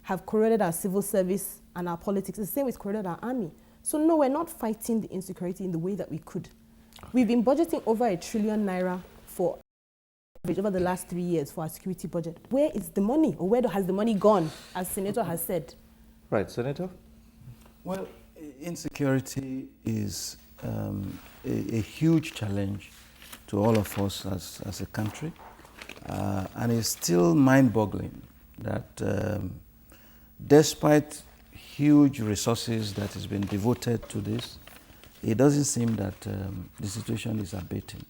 have corroded our civil service and our politics, it's the same way it's corroded our army. So no, we're not fighting the insecurity in the way that we could. We've been budgeting over ₦1 trillion for over the last 3 years for our security budget. Where is the money, or where has the money gone, as Senator has said? Right, Senator? Well, insecurity is a huge challenge to all of us as a country, and it's still mind-boggling that despite huge resources that has been devoted to this, it doesn't seem that the situation is abating.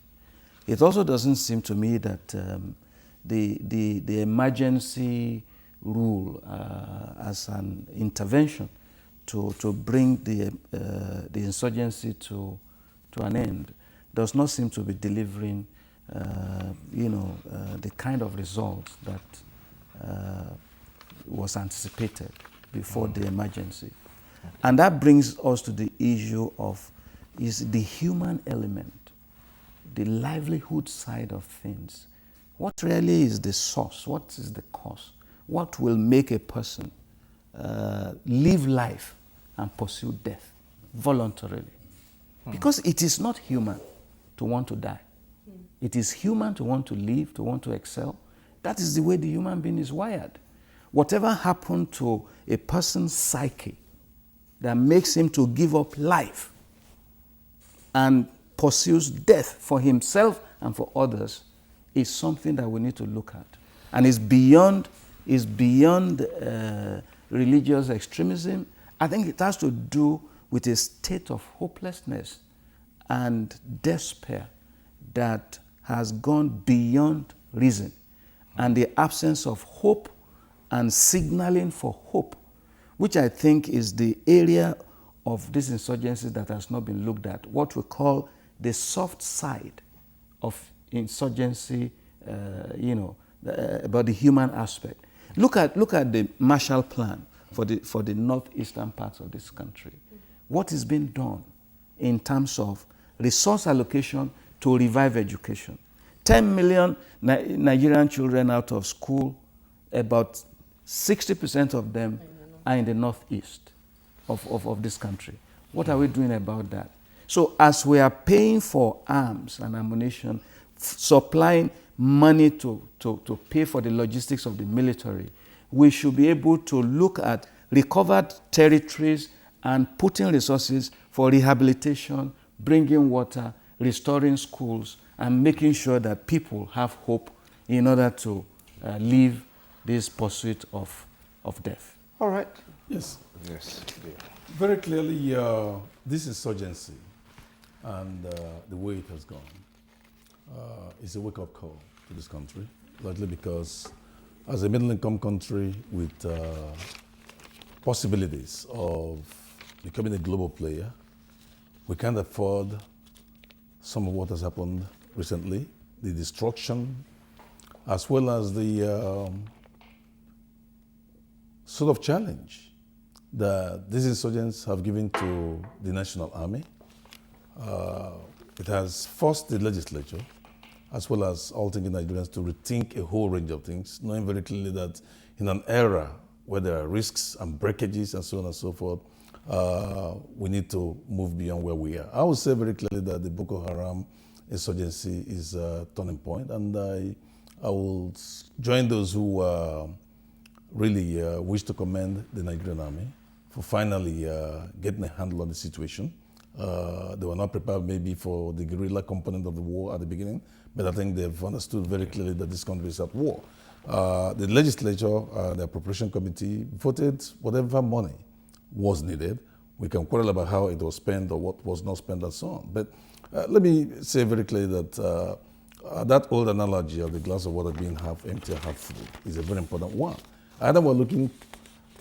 It also doesn't seem to me that the emergency rule as an intervention to bring the insurgency to an end does not seem to be delivering, the kind of results that was anticipated before the emergency. And that brings us to the issue of is the human element, the livelihood side of things. What really is the source? What is the cause? What will make a person live life and pursue death voluntarily? Because it is not human to want to die. It is human to want to live, to want to excel. That is the way the human being is wired. Whatever happened to a person's psyche that makes him to give up life and pursues death for himself and for others is something that we need to look at. And is beyond religious extremism. I think it has to do with a state of hopelessness and despair that has gone beyond reason, and the absence of hope and signaling for hope, which I think is the area of this insurgency that has not been looked at, what we call the soft side of insurgency, about the human aspect. Look at the Marshall Plan for the northeastern parts of this country. What is being done in terms of resource allocation to revive education? 10 million Nigerian children out of school, about 60% of them are in the northeast of this country. What are we doing about that? So as we are paying for arms and ammunition, supplying money to pay for the logistics of the military, we should be able to look at recovered territories and putting resources for rehabilitation, bringing water, restoring schools, and making sure that people have hope in order to leave this pursuit of death. All right. Yes. Yes. Very clearly, this insurgency and the way it has gone is a wake-up call to this country, largely because as a middle-income country with possibilities of becoming a global player, we can't afford some of what has happened recently, the destruction, as well as the sort of challenge that these insurgents have given to the National Army. It has forced the legislature, as well as all thinking Nigerians, to rethink a whole range of things, knowing very clearly that in an era where there are risks and breakages and so on and so forth, we need to move beyond where we are. I would say very clearly that the Boko Haram insurgency is a turning point, and I will join those who really wish to commend the Nigerian Army for finally getting a handle on the situation. They were not prepared maybe for the guerrilla component of the war at the beginning, but I think they've understood very clearly that this country is at war. The legislature, the appropriation committee, voted whatever money was needed. We can quarrel about how it was spent or what was not spent and so on. But let me say very clearly that that old analogy of the glass of water being half empty or half full is a very important one. Either we're looking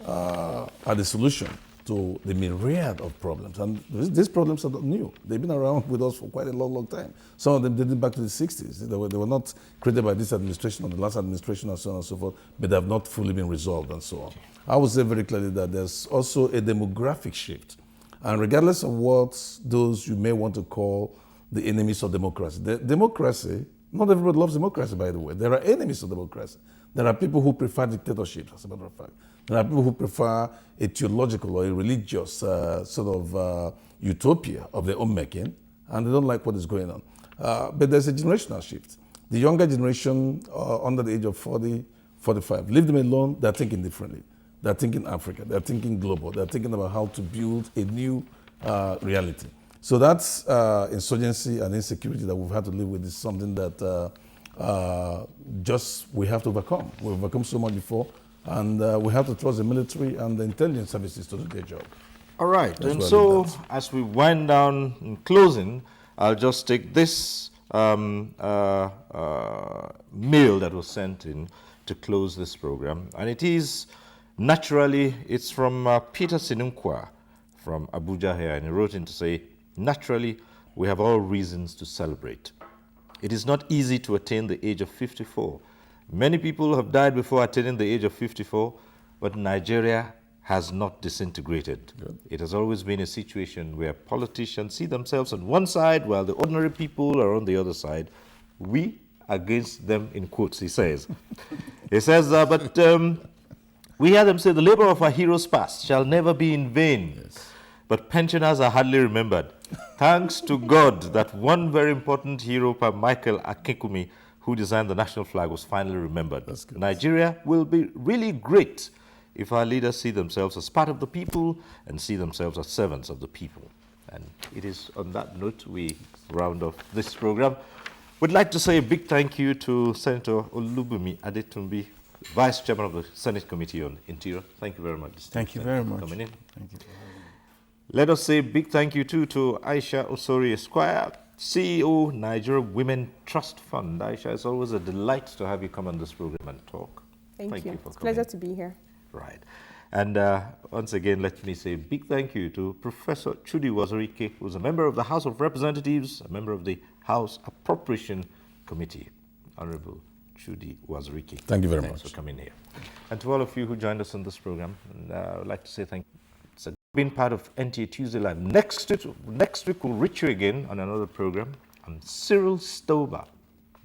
at the solution to the myriad of problems. And these problems are not new. They've been around with us for quite a long, long time. Some of them dated back to the 60s. They were not created by this administration or the last administration and so on and so forth, but they have not fully been resolved and so on. I would say very clearly that there's also a demographic shift. And regardless of what those you may want to call the enemies of democracy, democracy, not everybody loves democracy, by the way. There are enemies of democracy. There are people who prefer dictatorships, as a matter of fact. There are people who prefer a theological or a religious sort of utopia of their own making, and they don't like what is going on. But there's a generational shift. The younger generation under the age of 40, 45, leave them alone, they're thinking differently. They're thinking Africa, they're thinking global, they're thinking about how to build a new reality. So that's insurgency and insecurity that we've had to live with is something that just we have to overcome. We've overcome so much before, and we have to trust the military and the intelligence services to do their job. All right, and so as we wind down in closing, I'll just take this mail that was sent in to close this program, and it is naturally, it's from Peter Sinunkwa from Abuja here, and he wrote in to say, naturally, we have all reasons to celebrate. It is not easy to attain the age of 54. Many people have died before attaining the age of 54, but Nigeria has not disintegrated. Good. It has always been a situation where politicians see themselves on one side while the ordinary people are on the other side. We against them, in quotes, he says. He says, but we hear them say, the labor of our heroes past shall never be in vain. Yes. But pensioners are hardly remembered. Thanks to God that one very important hero, Michael Akinkumi, who designed the national flag, was finally remembered. Nigeria will be really great if our leaders see themselves as part of the people and see themselves as servants of the people. And it is on that note we round off this program. We'd like to say a big thank you to Senator Olubunmi Adetunbi, Vice Chairman of the Senate Committee on Interior. Thank you very much. Thank you very much. Coming in. Thank you. Let us say a big thank you too to Aisha Osori Esquire, CEO, Nigeria Women Trust Fund. Aisha, it's always a delight to have you come on this program and talk. Thank you. For it's a coming. pleasure to be here. Right. And once again, let me say a big thank you to Professor Chudi Wazirike, who's a member of the House of Representatives, a member of the House Appropriation Committee. Honorable Chudi Wazirike. Thank you very Thanks much for coming here. And to all of you who joined us on this program, and I would like to say thank you. It's been part of NTA Tuesday Live. Next week we'll reach you again on another program. I'm Cyril Stober.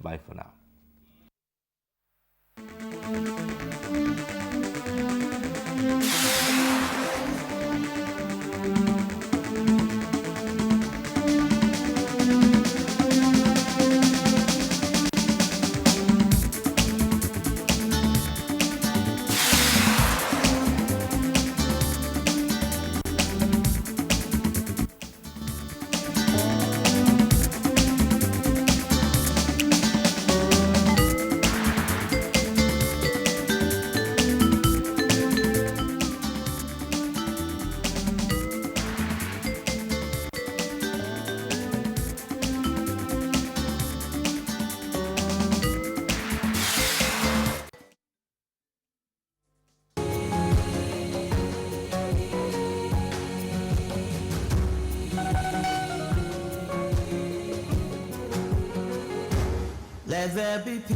Bye for now. Let there be peace.